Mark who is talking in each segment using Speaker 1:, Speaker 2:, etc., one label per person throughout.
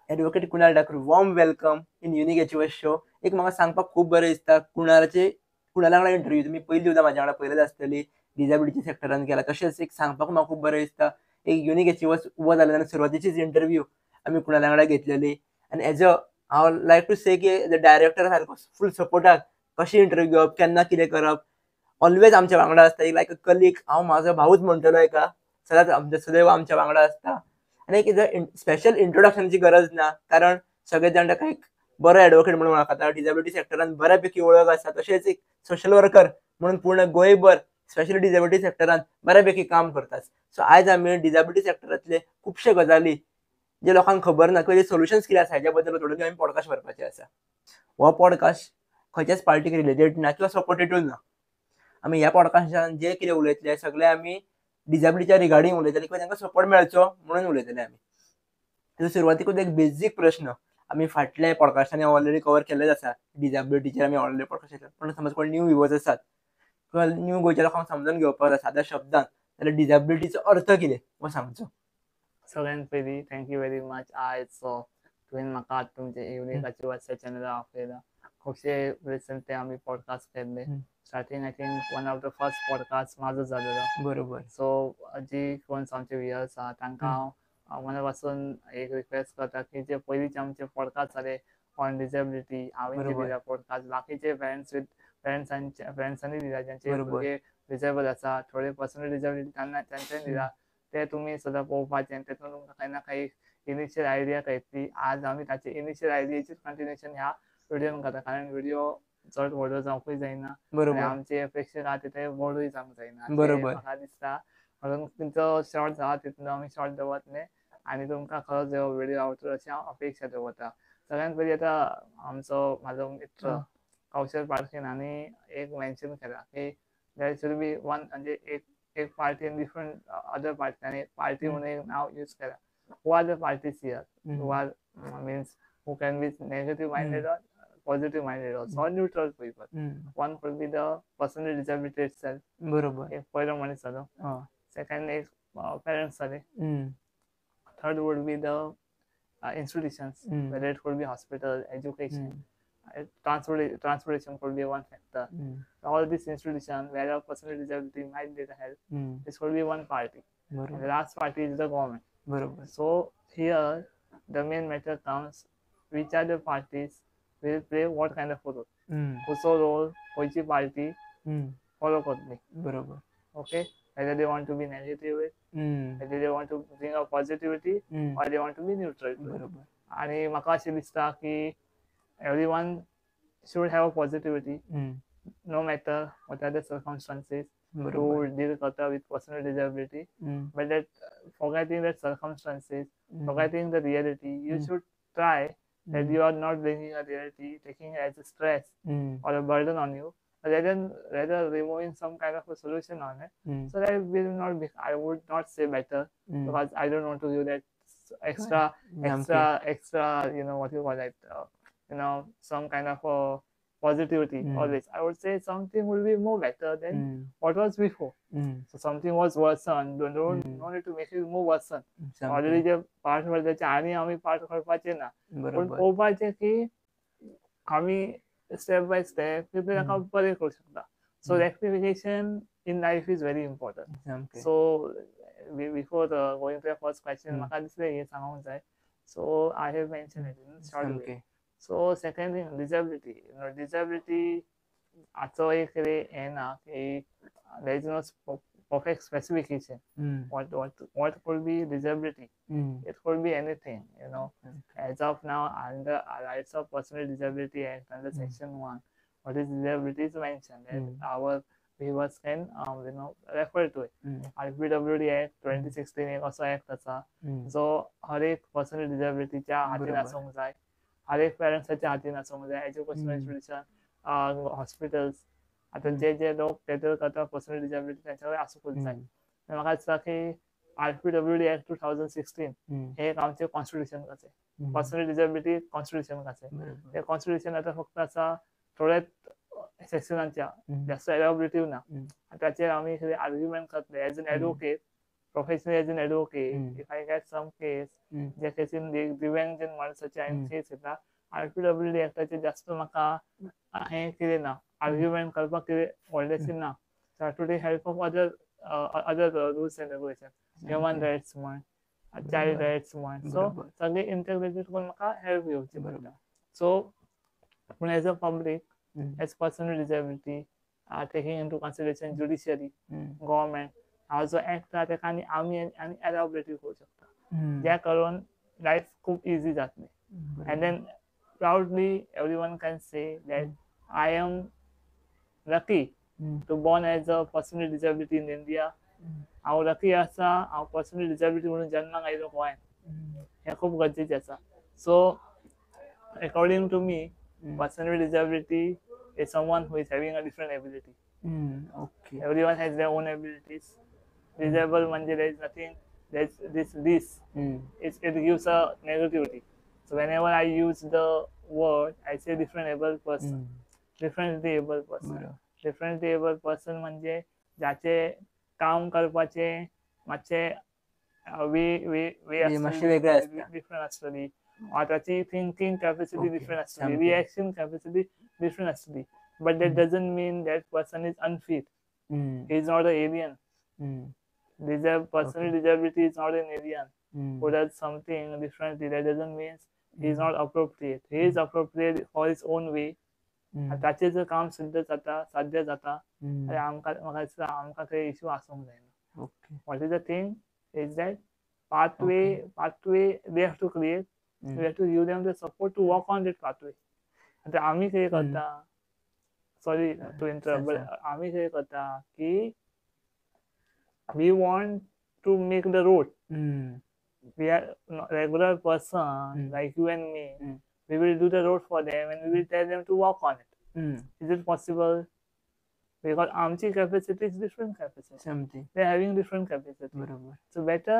Speaker 1: Advocate Kunal Thakur, warm welcome in unique achievers show. एक म्हाका सांगपाक खूप बरें दिसता कुणाला वांगडा इंटरव्यू तुमी पयलीं सुद्दां म्हाज्या वांगडा पयलेच आसतली, डिसेबिलिटी सेक्टरान केला. तशेंच एक सांगपाक म्हाका खूप बरें दिसता, एक युनिक अचिव्हर्स उबो जालो तेन्ना सुरवातीचीच इंटरव्यू आमी कुणाला वांगडा घेतलेली. आनी एज अ हांव लायक टू से की एज अ डायरेक्टर सारको फूल सपोर्टाक कशी इंटरव्यू घेवप, केन्ना कितें करप, ऑलवेज आमच्या वांगडा आसता. एक लायक अ कलीग, हांव म्हाजो भाऊच म्हणटलो एका, सदांच सदैव आमच्या वांगडा आसता. आनी एक स्पेशल इंट्रोडक्शनची गरज ना, कारण सगळे जाण ताका एक बरो एडवोकेट म्हणून वळखता. डिसेबिलिटी सेक्टरान बऱ्यापैकी वळख आसा. तशेंच एक सोशल वर्कर म्हणून पूर्ण गोंयभर स्पेशली डिसेबिलिटी सेक्टरान बऱ्यापैकी काम करतात. सो आयज आमी डिसेबिलिटी सेक्टरांतले खुबशे गजाली जे लोकांक खबर ना, किंवा सोल्युशन्स कितें आसा हेच्या बद्दल थोडे आमी पॉडकास्ट करपाचे आसा. हो पॉडकास्ट खंयच्याच पार्टीक रिलेटेड ना किंवा सपोर्टेडूय ना. आमी ह्या पॉडकास्टान जे कितें उलयतले सगळे आमी डिसेबिलिटीच्या रिगार्डींग उलयतले किंवा तांकां सपोर्ट मेळचो म्हणून उलयतले आमी. सुरवातीकूच एक बेजीक प्रश्न, आमी फाटल्या पॉडकास्टांनी ऑलरेडी कवर केल्लेच आसा, डिसेबिलिटीचेर आमी ऑलरेडी पॉडकास्ट केला. पण समज कोण न्यू व्ह्युअर्स आसात किंवा न्यू गोंयच्या लोकांक समजून घेवपाक जाय साद्या शब्दान, जाल्यार डिसेबिलिटीचो अर्थ कितें हो सांगचो.
Speaker 2: सगळ्यांत पयलीं थँक्यू व्हेरी मच. आयज तुवें म्हाका तुमचे युनिक अचिव्हर्स चॅनलार आपयला. खुबशे रिसंट ते आमी पॉडकास्ट केल्ले. Starting I think one of the first podcast म्हाजो जालेलो.
Speaker 1: बरोबर.
Speaker 2: सो जी कोण आमचे व्ह्युअर्स आहा तांकां हांव मना पासून एक रिक्वेस्ट करता की जे पयलींचे आमचे पॉडकास्ट जाले ऑन डिसेबिलिटी, हांवें जे दिला पॉडकास्ट, बाकीचे फ्रेंड्सांनी दिला ज्यांचे भुरगे डिसेबल आसा, थोडे पर्सनल डिसेबिलिटी तांच्यांनी दिला. ते तुमी सदां पळोवपाचें. तेतून तुमकां काही ना काही इनिशियल आयडिया कळटली. आज आमी ताचे इनिशियल आयडियाचेच कंटिन्युएशन ह्या व्हिडिओन करता, कारण व्हिडिओ चड व्हडलो जावपूय जायना आनी आमचे प्रेक्षक आहा ते व्हडूय जावंक जायना. म्हाका दिसता म्हणून तुमचो शॉर्ट आहा तितून आमी शॉर्ट दवरतले आनी तुमकां खरोच हो व्हिडिओ आवडटलो अशी हांव अपेक्षा दवरता. सगळ्यांत पयलीं आतां म्हाजो मित्र कौशल पारखेन हांणी एक मेन्शन केला की देर शूड बी वन, म्हणजे एक party in different other party, आनी पार्टी म्हणून एक नाव यूज केला. Who are the parties here, who are means who can be negative minded or positive minded also, or neutral people. One could be the personal disability itself. एक पहिलो मनीस जालो. Second एक parents जाले. Third would be the institutions, whether it could be hospital, education, transportation could be one factor. All these institutions where a personal disability might need help, this could be one party. And the last party is the government. So here the main matter comes, which are the parties will play what kind of role. Whoso role खंयची party follow करतली. Okay, whether they want to be negative, whether they want to bring a positivity, or they want to be neutral. आणि म्हाका अशें दिसता की everyone should have a positivity, no matter what are the circumstances to deal with personal disability. But that forgetting the circumstances, forgetting the reality, you should try that you are not bringing a reality, taking it as a stress or a burden on you, rather removing some kind of a solution on it. So that will not be, I would not say better, because I don't want to do that extra, what you call it, some kind of a positivity always. I would say something will be more better than what was before. So something was worsened, no need to make it more worsened. Already जे part करपाचे आनी आमी part करपाचे ना, पण पळोवपाचे की आमी स्टेप बाय स्टेप कितें ताका बरें करूं शकता. So rectification in life is very important. So before going to the first question, म्हाका दिसलें हे सांगूंक जाय. So I have mention it in short way. So second thing, disability हाचो एक हें ना की there is no perfect specification. What could be disability? It could be anything, As of now, under Rights of Personal Disability Act, under Section 1, what is disability is mentioned, and our viewers can refer to it. RPWD Act 2016 एक असो act आसा जो हर एक personal डिसेबिलिटीच्या हातीन आसूंक जाय, हर एक पेरेंट्साच्या हातीन आसूंक जाय. एज्युकेशनल इन्स्टिट्यूशन, हॉस्पिटल्स, आता जे लोक टेटल करता पर्सनल डिसेबिलिटी त्यांच्याकडे आसूंकूच जाय. म्हाका दिसता की RPWD Act 2016 हे एक आमचे कॉन्स्टिट्यूशन कशें, पर्सनल डिसेबिलिटी कॉन्स्टिट्यूशन कशें. ते कॉन्स्टिट्यूशन आता फक्त आसा थोड्याच सेक्शनांच्या, जास्त एलॅबोरेटिव्ह ना. ताचेर आमी आर्ग्युमेंट करतले as an advocate. Professionally as an advocate,
Speaker 1: Mm.
Speaker 2: If I get some case
Speaker 1: Mm.
Speaker 2: ज्या केसीन दिव्यांगजन माणसाचे हांवें
Speaker 1: Mm.
Speaker 2: केस येता, RPWD एक्टाचे जास्त म्हाका हें कितें ना, आर्ग्युमेंट करपाक कितें व्हडलेशें ना. To take help of other rules and regulation, human
Speaker 1: Okay.
Speaker 2: Rights म्हण, चायल्ड
Speaker 1: बरोबर.
Speaker 2: रायट्स म्हण, सो
Speaker 1: बरोबर.
Speaker 2: सगळे इंटरग्रेटेड करून म्हाका हेल्प घेवची
Speaker 1: बरोबर.
Speaker 2: पडटा. सो पूण as a public,
Speaker 1: Mm.
Speaker 2: as personal disability, taking into consideration judiciary,
Speaker 1: Mm.
Speaker 2: government, हा जो ऍक्ट आहा तेका आमी एलॅबोरेटिव्ह करूं शकता,
Speaker 1: Mm.
Speaker 2: ज्या करून लायफ खूप इझी जातली.
Speaker 1: बरोबर.
Speaker 2: And then proudly everyone can say that
Speaker 1: Mm.
Speaker 2: I am lucky
Speaker 1: Mm.
Speaker 2: to born as a person with disability in India.
Speaker 1: Mm.
Speaker 2: हांव लकी आसा, हांव पर्सन विथ डिसेबिलिटी म्हणून जन्माक आयलो गोंयांत.
Speaker 1: Mm.
Speaker 2: हें खूप गरजेचें आसा. So according to me,
Speaker 1: Mm.
Speaker 2: person with disability is someone who is having a different ability.
Speaker 1: Mm. Okay.
Speaker 2: Everyone has their own abilities. Disabled म्हणजे there is nothing, there's this.
Speaker 1: Mm.
Speaker 2: It gives a negativity. So whenever I use the word, I say different able person.
Speaker 1: Mm.
Speaker 2: Differently able person.
Speaker 1: बरोबर.
Speaker 2: Differently able person म्हणजे जाचे काम करपाचे मातशे वे
Speaker 1: मातशें वेगळें आसता.
Speaker 2: डिफरंट आसतली, or ताची थिंकिंग कॅपॅसिटी
Speaker 1: Okay.
Speaker 2: डिफरंट आसतली,
Speaker 1: सामकें.
Speaker 2: रिएक्शन कॅपॅसिटी डिफरंट आसतली. But that doesn't mean that person is unfit.
Speaker 1: Mm.
Speaker 2: He is not an alien.
Speaker 1: Mm.
Speaker 2: Person with disability is not an alien
Speaker 1: Mm.
Speaker 2: who does something differently. That doesn't mean he is
Speaker 1: Mm.
Speaker 2: not appropriate. He is appropriate for his own way.
Speaker 1: Mm.
Speaker 2: ताचें जर काम साध्य जाता,
Speaker 1: Mm.
Speaker 2: जाल्यार म्हाका दिसता आमकां थंय इश्यू आसूंक जायना.
Speaker 1: Okay.
Speaker 2: What is the thing is that pathway they have to create.
Speaker 1: Mm.
Speaker 2: We have to give them the support to walk on that pathway. आता आम्ही कितें करता, सॉरी टू इंटरप्ट, बट आम्ही कितें करता की we want to make the road.
Speaker 1: Mm.
Speaker 2: We are regular person
Speaker 1: Mm.
Speaker 2: like you and me.
Speaker 1: Mm.
Speaker 2: We will do the road for them and we will tell them to walk on it.
Speaker 1: Mm.
Speaker 2: Is it possible? Because आमची capacity is different capacity.
Speaker 1: Something.
Speaker 2: They are having different capacity.
Speaker 1: बरोबर.
Speaker 2: So better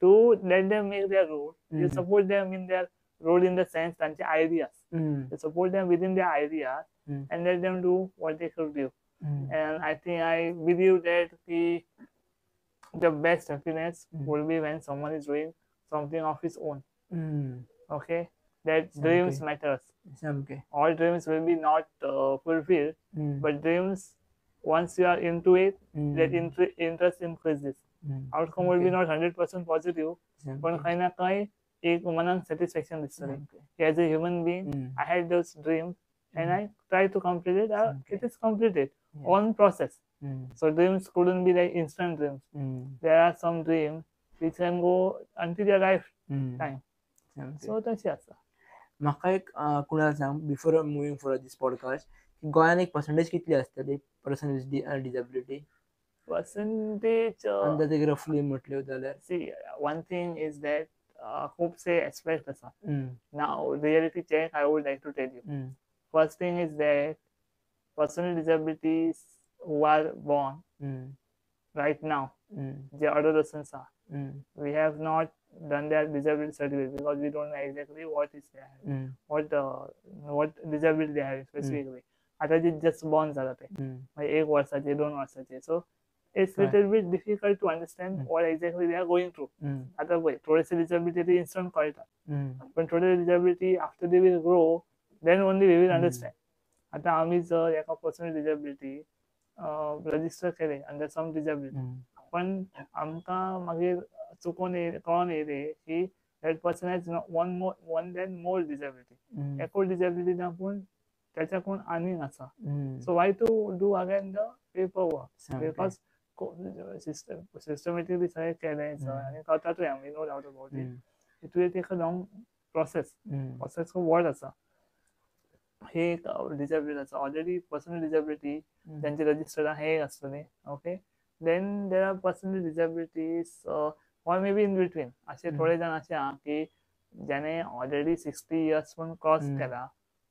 Speaker 2: to let them make their road. You
Speaker 1: Mm.
Speaker 2: support them in their road in the sense त्यांचे ideas.
Speaker 1: Mm.
Speaker 2: You support them within their ideas
Speaker 1: Mm.
Speaker 2: and let them do what they should do.
Speaker 1: Mm.
Speaker 2: And I think I believe that the best happiness
Speaker 1: Mm.
Speaker 2: will be when someone is doing something of his own.
Speaker 1: Mm.
Speaker 2: Okay, that dreams
Speaker 1: Okay.
Speaker 2: matters.
Speaker 1: सामकें.
Speaker 2: All dreams will be not fulfilled,
Speaker 1: Mm.
Speaker 2: but dreams, once you are into it,
Speaker 1: Mm.
Speaker 2: that interest increases.
Speaker 1: Mm.
Speaker 2: Outcome will be
Speaker 1: Okay.
Speaker 2: not 100% positive,
Speaker 1: सामकें.
Speaker 2: पण खंय ना खंय एक मनाक satisfaction दिसतली.
Speaker 1: सामकें.
Speaker 2: As a human being,
Speaker 1: Mm.
Speaker 2: I had those dreams and I tried to complete it.
Speaker 1: Okay.
Speaker 2: It is completed
Speaker 1: Yeah.
Speaker 2: on process.
Speaker 1: Mm.
Speaker 2: So dreams couldn't be like instant dreams.
Speaker 1: Mm.
Speaker 2: There are some dreams which can go until your
Speaker 1: Mm.
Speaker 2: lifetime.
Speaker 1: सामकें.
Speaker 2: So तशी आसा.
Speaker 1: म्हाका एक कुणाल सांग, before moving for this podcast, गोंयान एक percentage कितली आसतली पर्सन विथ डिसेबिलिटी?
Speaker 2: Percentage,
Speaker 1: अंदाज एक रफली म्हटल्यो जाल्यार?
Speaker 2: see, one thing is that खूपसे aspects आसा.
Speaker 1: Mm.
Speaker 2: Now, reality check I would like to tell you.
Speaker 1: Mm.
Speaker 2: First thing is that personal disabilities who are born
Speaker 1: Mm.
Speaker 2: right now,
Speaker 1: Mm.
Speaker 2: they are adolescents are.
Speaker 1: Mm.
Speaker 2: We have not done their disability certificate because we don't know exactly what is there,
Speaker 1: Mm.
Speaker 2: what disability they have specifically. आता जे just born झाला ते
Speaker 1: Mm.
Speaker 2: म्हणजे 1 वर्षाचे 2 वर्षाचे, so it's
Speaker 1: Right.
Speaker 2: little bit difficult to understand what exactly they are going through.
Speaker 1: Mm.
Speaker 2: आता पळय थोडेसे disability ते instant कळटा,
Speaker 1: Mm.
Speaker 2: पण थोडे disability after they will grow, then only we will
Speaker 1: Mm.
Speaker 2: understand. आता आम्ही जर एका पर्सनल डिसेबिलिटी रजिस्टर केले अंडर सम डिसेबिलिटी,
Speaker 1: Mm.
Speaker 2: पण आमकां मागीर चुकून कळोन येयलें की that person has one than more disability.
Speaker 1: Mm.
Speaker 2: एकूच डिसेबिलिटी ना पण त्याच्याकून आनीक आसा.
Speaker 1: Mm.
Speaker 2: So why to do again the paper work?
Speaker 1: सामकें.
Speaker 2: बिकॉज सिस्टमॅटिकली सगळें केलें आनी करतातूय आमी, no doubt about it.
Speaker 1: Mm.
Speaker 2: It will take a long process.
Speaker 1: Mm.
Speaker 2: Process खूप व्हड आसा. हे एक डिसेबिलिटी आसा ऑलरेडी. Personal disability
Speaker 1: Mm.
Speaker 2: त्यांचे रजिस्टर्ड हे एक आसतले. Okay, then there are personal disabilities or may be in between. असे थोडे जाण असे आहा की ज्याने ऑलरेडी 60 इयर्स पण क्रॉस केला,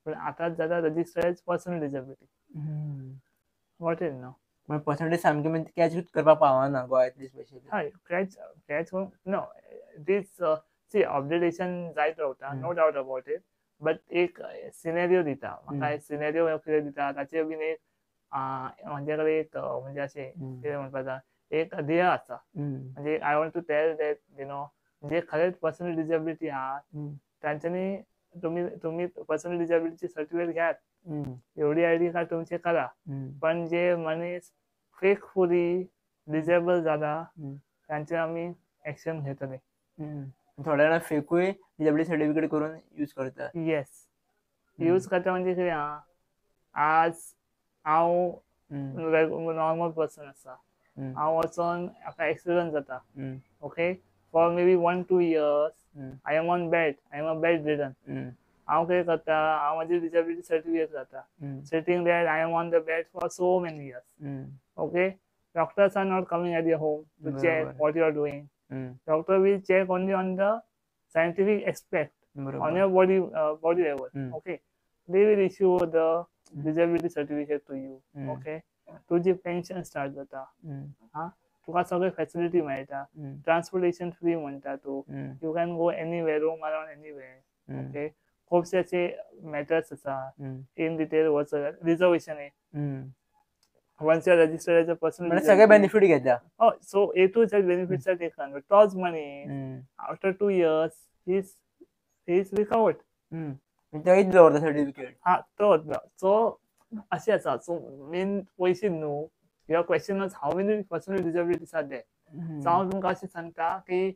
Speaker 2: पण आता जाता registered as personal disability.
Speaker 1: Mm.
Speaker 2: What is no
Speaker 1: पण पर्संटेज सामकें म्हणजे कॅच करपाक पावना गोंयांतली स्पेशली.
Speaker 2: हय कॅच नो दीस सी अपडेटेशन जायत रावता, no doubt about it. But एक सिनेरियो दिता म्हाका, एक सिनेरियो कितें दिता ताचेर बीन एक म्हणजे कडेन एक म्हणजे अशें कितें म्हणपाक जाता, एक ध्येय असा.
Speaker 1: हम्म.
Speaker 2: म्हणजे I want to tell that जे खरेच पर्सनल डिसेबिलिटी आहात
Speaker 1: हम्म.
Speaker 2: त्यांच्यानी तुम्ही पर्सनल डिसेबिलिटी सर्टिफिकेट घ्यात,
Speaker 1: हम्म.
Speaker 2: एवढी आयडी कार्ड तुमचे करा,
Speaker 1: हम्म.
Speaker 2: पण जे मनीस फेकफुली डिसेबल झाला
Speaker 1: हम्म.
Speaker 2: त्यांचे आम्ही ऍक्शन घेतले.
Speaker 1: हम्म. थोड्या जणांना फेकूय डिसेबिलिटी सर्टिफिकेट करून यूज करतात.
Speaker 2: येस, यूज करता म्हणजे कितें आहा, आज हांव नॉर्मल पर्सन आसा, हांव वचोन म्हाका एक्सिडंट जाता, okay, for may be 1-2 years I am on bed, I am a bed ridden. हांव कितें करता, हांव म्हाजी डिसेबिलिटी सर्टिफिकेट जाता, sitting there I am on the bed for so many years. Okay, doctors are not coming at your home to check what you are doing. Doctor will check only on the scientific aspect, on your body level. Okay, they will issue the disability certificate to you. Okay, तुझी pension start जाता, हा, तुका सगळे facility मेळटा, transportation free म्हणटा तू, you can go anywhere, roam around anywhere. Okay, खुबशे असे मॅटर्स आसा, इन डिटेल वचत, reservation once you are registered as a personal
Speaker 1: सगळे बेनिफिट घेता.
Speaker 2: Oh, so A to Z benefits are taken, but Todd's money after 2 years he's recovered.
Speaker 1: तेच दवरता certificate.
Speaker 2: हा, तो सो अशें आसा. सो मेन पयशे न्हू, your question is how many personal disabilities are there. So हांव तुमकां अशें सांगता की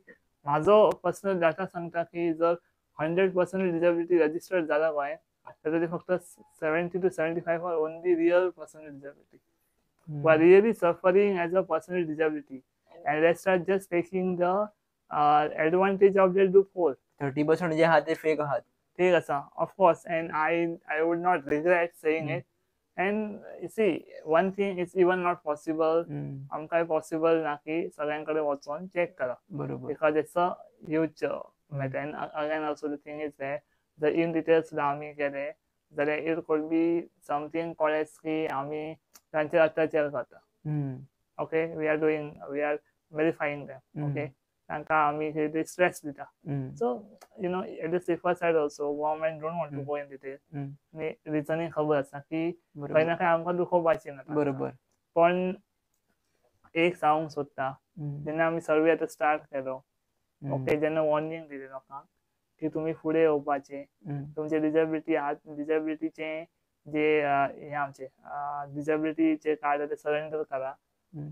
Speaker 2: म्हाजो पर्सनल डाटा सांगता की जर 100 पर्सनल डिसेबिलिटी रजिस्टर्ड जाला गोंय, तातूंतली फक्त 70 to 75 are only real personal disability, who are really suffering as a personal disability, and rest are just taking the advantage of their loophole.
Speaker 1: 30% जे आहात ते फेक आहात.
Speaker 2: ठीक आसा, of course, and I would not regret saying it. And you see, one thing is even not possible. आमकां possible ना की सगळ्यांकडे वचून चेक करा, because it's a huge matter. And again also the thing is that the in details आमी गेले जाल्यार it could be something called as की आमी तांचेर अत्याचार करता. Okay, we are verifying them. Okay, तांकां आमी स्ट्रेस दिता. So at the safer side also government don't want to go in detail. Reasoning खबर आसा की खंय ना खंय आमकां दुखोवपाचें ना. बरोबर, पण एक सांगूंक सोदता, जेन्ना आमी सर्वे आतां स्टार्ट केलो, ओके, जेन्ना वॉर्निंग दिली लोकांक की तुमी फुडें येवपाचें, तुमचे डिसेबिलिटीचे जे हे आमचे डिसेबिलिटीचे कार्ड ते सरेंडर करा,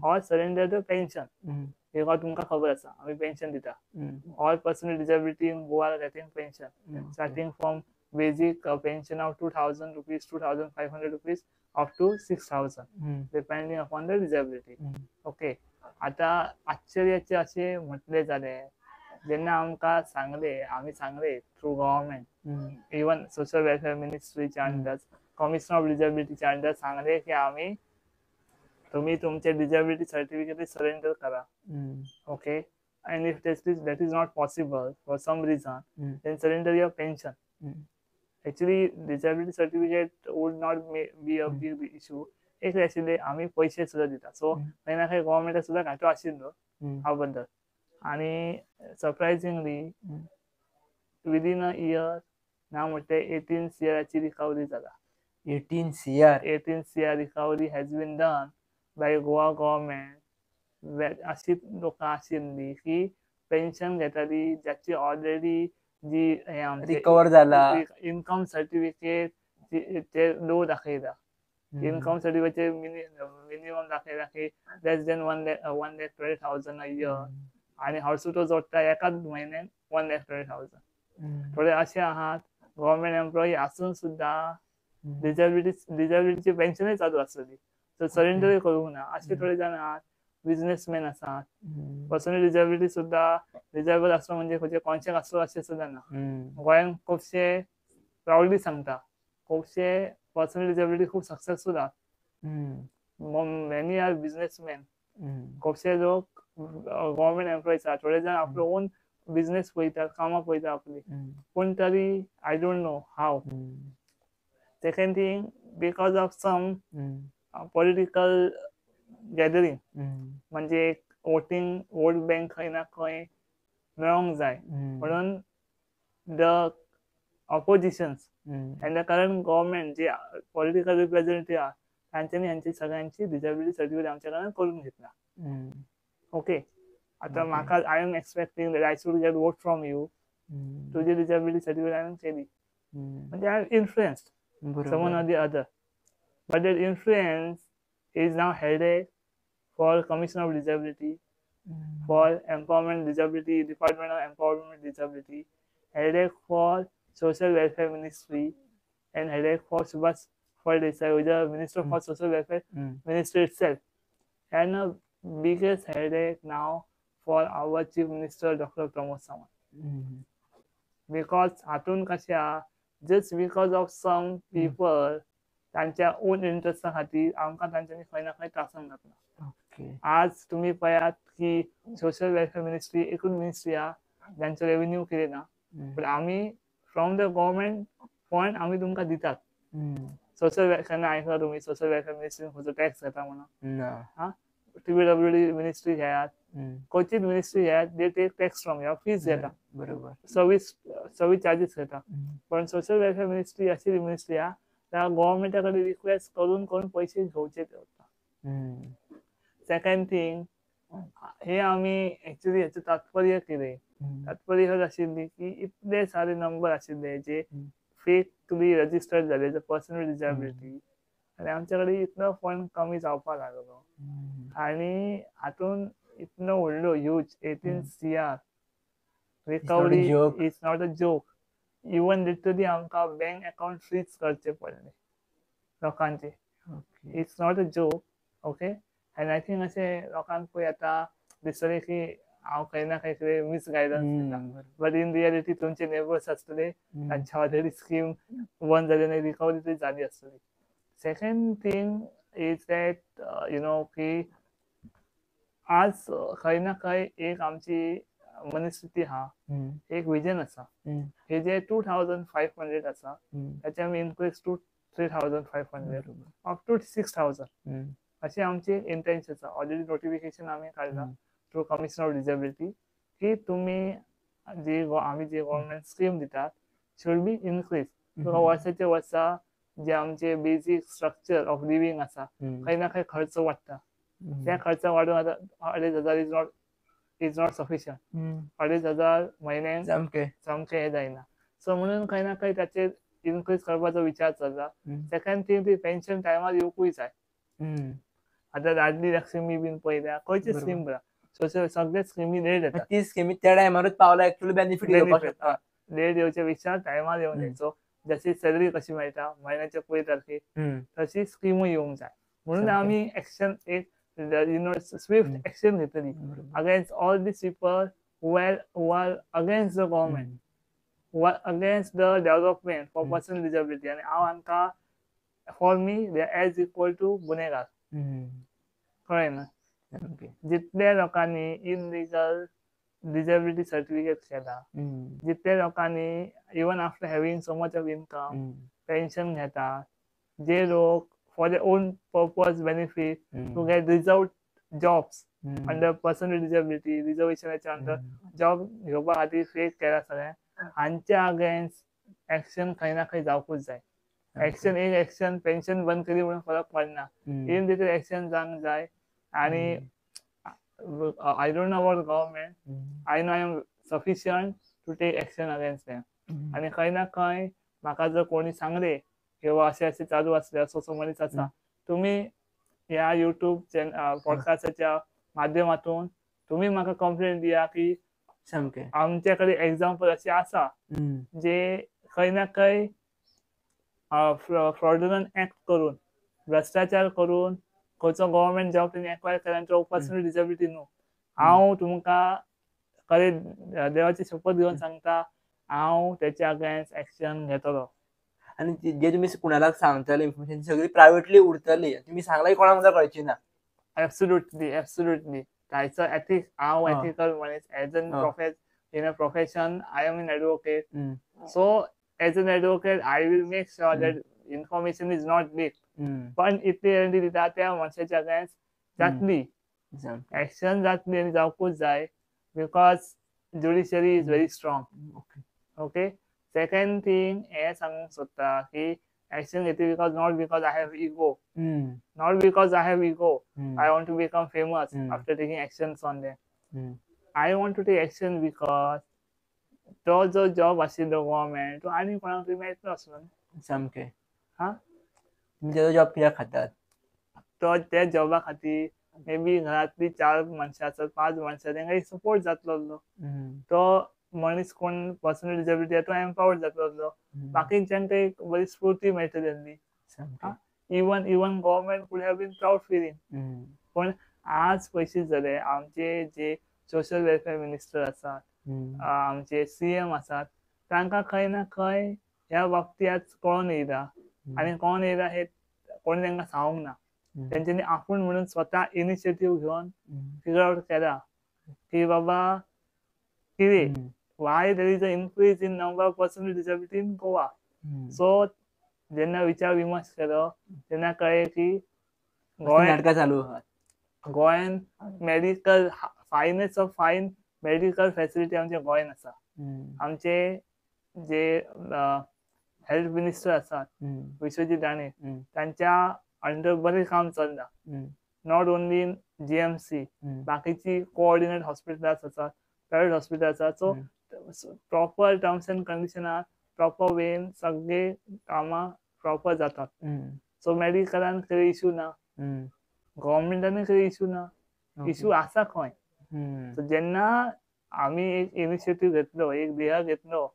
Speaker 2: or surrender the pension, because तुमकां खबर आसा आमी पेन्शन दिता. All personal disability in Goa are getting pension starting from basic pension of 2000 rupees, 2500 rupees up to 6000, depending upon the disability. Okay, आता आश्चर्याचे असे म्हटले जाले जेन्ना आमकां सांगले, आमी सांगले through government, even social welfare मिनिस्ट्रीच्या अंडर, कमिशनर ऑफ डिसेबिलिटीच्या अंडर सांगले की आमी तुम्ही तुमचे डिसेबिलिटी सर्टिफिकेट सरेंडर करा. Okay, and if that is not possible for some reason, then surrender your pension. Actually disability certificate would not be a big issue. एक आशिल्ले आमी पैसे सुद्धा दिता. सो खंय ना खंय गव्हर्नमेंटाक सुद्धा घाटो आशिल्लो हाव बद्दल. आणि सरप्रायझिंगली विदिन अ इयर ना म्हणटे 18 CR रिकवरी जाला.
Speaker 1: 18 CR
Speaker 2: recovery has been done by Goa government. अशी लोक आशिल्ली की पेन्शन घेताली ज्याची ऑलरेडी जी
Speaker 1: रिकवर झाला
Speaker 2: इन्कम सर्टिफिकेट ते लो दाखयता, इन्कम सर्टिफिकेट मिनिमम दाखयता की लेस देन 1,20,000 a year, आणि हळसू तो जोडटा एकाच म्हयन्यान 1,20,000. थोडे असे आहात गव्हर्नमेंट एम्प्लॉई आसून सुद्धा डिसेबिलिटीची पेन्शनूय चालू आसतली, तर सरेंडर करूंक ना. असे थोडे जाण आहात, बिझनेसमॅन आसात, पर्सनल डिसेबिलिटी सुद्धा डिसेबल असलो म्हणजे खंयचे कॉन्शियस असलो अशें सुद्धा ना. गोंयान खुबशे प्राउडली सांगता, खुबशे पर्सनल डिसेबिलिटी खूब सक्सेसफुल आहात. मेनी आर बिझनेसमॅन, खुबशे लोक गव्हर्नमेंट एम्प्लॉईज आहात, थोडे जाण आपलो ओन बिझनेस पळयतात, कामां पळयता आपली, पूण तरी I don't know how. Second thing, because of some political gathering, म्हणजे वोट बँक खंय ना खंय मेळोंक जाय म्हणून the oppositions and the current government जे पॉलिटिकल रिप्रेझेंटेटिव्ह आहात तांच्यांनी हांची सगळ्यांची डिसेबिलिटी सर्टिफिकेट आमच्या कडल्यान करून घेतला. ओके आता
Speaker 1: Okay.
Speaker 2: म्हाका I am expecting that I should get vote from you तुझी डिसेबिलिटी सर्टिफिकेट हांवें केली म्हणजे I influenced someone or the other. But that influence is now headed for Commission of Disability, for Empowerment Disability, Department of Empowerment Disability, headed for Social Welfare Ministry, and headed for Subhas Desai, who is the Minister for Social Welfare Ministry itself. And a biggest headache now for our Chief Minister Dr. Pramod Sawant. Because हातून कशें आहा just because of some people तांच्या on इंटरेस्टा खातीर आमकां तांच्यांनी खंय ना खंय त्रासान घातला.
Speaker 1: ओके
Speaker 2: आज तुम्ही पळयात की सोशल वेलफेअर मिनिस्ट्री एकूच मिनिस्ट्री आहा जांचो रेव्हेन्यू कितें ना बट आमी फ्रॉम द गव्हर्मेंट फंड आमी तुमकां दितात. सोशल वेलफेअर आयकला तुमी सोशल वेलफेअर मिनिस्ट्रीन खंयचो टॅक्स घेता म्हणून TBWD मिनिस्ट्री घेयात खंयचीच मिनिस्ट्री घेयात they take tax from your fees घेता
Speaker 1: बरोबर
Speaker 2: सर्वीस चार्जीस घेता. पण सोशल वेलफेअर मिनिस्ट्री अशी मिनिस्ट्री आहा त्या गव्हर्मेंटा कडेन रिक्वेस्ट करून पयशे घेवचे पडटा. सेकंड थिंग हे आमी एक्चुअली हेचो तात्पर्य कितें तात्पर्य हेच आशिल्ली की इतले सारे नंबर आशिल्ले जे फेकली रजिस्टर्ड जाले as a person with disability आनी आमचे कडेन इतलो फंड कमी जावपाक लागलो आनी हातून इतलो व्हडलो huge 18 CR recovery is not a joke. Even literally आमकां बँक अकाउंट फ्रीज करचे पडले लोकांचे. It's not a joke. Okay end I think अशें लोकांक पळय आतां दिसतलें की हांव खंय ना खंय कितें मिसगायडन्स दिता बट इन रियलिटी तुमचे नेबर्स आसतले तांच्या ऑलरेडी स्कीम बंद जाली आनी रिकवरी तरी जाली आसतली. Second thing is that you know की आज खंय ना खंय एक आमची मनस्थिती आहा एक विजन आसा हे जे 2500 आसा त्याचे आमी इन्क्रीज टू 3500 अप टू 6000 अशी आमची इंटेन्शन आसा. ऑलरेडी नोटिफिकेशन आमी काडला थ्रू कमिशन ऑफ डिसेबिलिटी की तुम्ही आमी जी गव्हर्नमेंट स्कीम दितात शुड बी इन्क्रीज. वर्साच्या वर्सा जे आमचे बेसिक स्ट्रक्चर ऑफ लिव्हिंग आसा खंय ना खंय खर्च वाडटा त्या खर्च वाडून आता 2500 इज नॉट सफिशियंट. 2500 म्हयन्याक सामकें हे जायना. सो म्हणून खंय ना खंय ताचेर इन्क्रीज करपाचो विचार चल्ला. सेकंड थिंग ती पेन्शन टायमार येवकूय जाय. आता लाडली लक्ष्मी बीन पळयल्या खंयची स्कीम बरा सोशल सगळे स्किमी लेट येतात.
Speaker 1: ती स्किमी त्या टायमारूच पावला एक्चुअली बेनिफिट
Speaker 2: लेट येवच्या पेक्षा टायमार येवन द्यायचो. जशी सॅलरी कशी मेळटा म्हयन्याच्या पयली तारखेक तशी स्किमूय येवंक जाय म्हणून आमी एक्शन एक स्विफ्ट एक्शन घेतली against all these people who are against the government, who are against the development for person with disability. आणि हांव हांकां for me they are as equal to गुन्हेगार. कळ्ळें ना. जितल्या लोकांनी इनलिगल डिसेबिलिटी सर्टिफिकेट केला जितल्या लोकांनी even after having so much of income pension घेतात जे लोक for their own purpose benefit to get reserved jobs under person with disability रिजर्वेशनाच्या अंडर जॉब घेवपा खातीर फेक केला सगळ्यांक हांच्या अगेन्स्ट एक्शन खंय ना खंय जावपूच जाय. एक्शन एक एक्शन पेन्शन बंद केली म्हणून फरक पडना इन भितर एक्शन जावंक जाय. आणि I don't know about the government. I know I am sufficient to take action against them. आणि खंय ना खंय म्हाका जर कोणी सांगले किंवा असे असे चालू असले असो मनीस आसा तुम्ही ह्या युट्यूब पॉडकास्टाच्या माध्यमातून तुम्ही म्हाका कंप्लेंट दिया की आमच्याकडे एक्झाम्पल असे आसा जे खंय ना खंय फ्रॉडुलंट ऍक्ट करून भ्रष्टाचार करून खंयचो गव्हर्मेंट जॉब त्यांनी एक्वायर केला पर्सनल डिसेबिलिटी न्हू. हांव तुमकां खरे देवाची शपथ घेवन सांगता हांव तेच्या अगेन्स्ट एक्शन घेतलो.
Speaker 1: आणि जे तुम्ही कुणाला सांगतले इन्फॉर्मेशन सगळी प्रायव्हेटली उरतली तुम्ही सांगलाय कोणाक सुद्धा कळची ना.
Speaker 2: एब्सोल्युटली तायचो एथिक्स हांव एथिकल मनीस as in profession I am an advocate. So as an advocate I will make sure that information is not leak. पण इतली गॅरंटी दिता त्या मनशाच्या अगेन्स्ट जातली एक्शन जातली आनी जावपूच जाय because judiciary is very strong. Okay second thing हे सांगूंक सोदता की ऍक्शन घेते because not because I have ego,
Speaker 1: हम्म.
Speaker 2: not because I have ego.
Speaker 1: हम्म.
Speaker 2: I want to become famous
Speaker 1: Hmm.
Speaker 2: after taking actions on them.
Speaker 1: हम्म.
Speaker 2: I want to take action because तो जो जॉब आशिल्लो गव्हर्नमेंट तो आनी कोणाक तरी मेळटलो असलो न्ही.
Speaker 1: सामके
Speaker 2: हा
Speaker 1: तुम्ही त्याचा जॉब कित्याक खातात?
Speaker 2: तो त्या जॉबा खातीर मे बी घरातली 4 मनशां आसत 5 मनशां तांकां एक सपोर्ट जातलो. तो मनीस कोण पर्सनल डिसेबिलिटी तो एम्पावर्ड जातलो. बाकीच्यांक एक बरी स्फूर्ती मेळटली आसली. इवन गव्हर्नमेंट कुड हॅव बीन प्राऊड फिलिंग. पण आज पयशे जाले आमचे जे सोशल वेलफेअर मिनिस्टर आसात, आमचे सीएम आसात, तांकां खंय ना खंय ह्या बाबतींत कळोन येयला आनी कळोन येयला हे कोणी तांकां सांगूंक ना. तेंच्यांनी आपूण म्हणून स्वता इनिशिएटीव घेवन फिगर आउट केला की बाबा कितें Y there is a increase in number of person with disability in Goa. So जेन्ना विचार विमर्श केलो तेन्ना कळ्ळें की
Speaker 1: नाटकां चालू आहात
Speaker 2: गोंयान मेडिकल फायनेस्ट ऑफ फायन मेडिकल फॅसिलिटी आमच्या गोंयान आसा. आमचे जे हेल्थ मिनिस्टर आसात विश्वजीत राणे तांच्या अंडर बरें काम चल्ला. नॉट ओन्ली इन जीएमसी, बाकीची कोऑर्डिनेट हॉस्पिटल्स आसात, प्रायव्हेट हॉस्पिटल आसात. So proper terms and कंडिशनार proper Wien सगळे कामां प्रॉपर जातात. सो मेडिकलान खंय इश्यू ना, गव्हर्नमेंटान खंय इश्यू ना. इश्यू आसा खंय. सो जेन्ना आमी एक इनिशिएटीव घेतलो, एक ध्येय घेतलो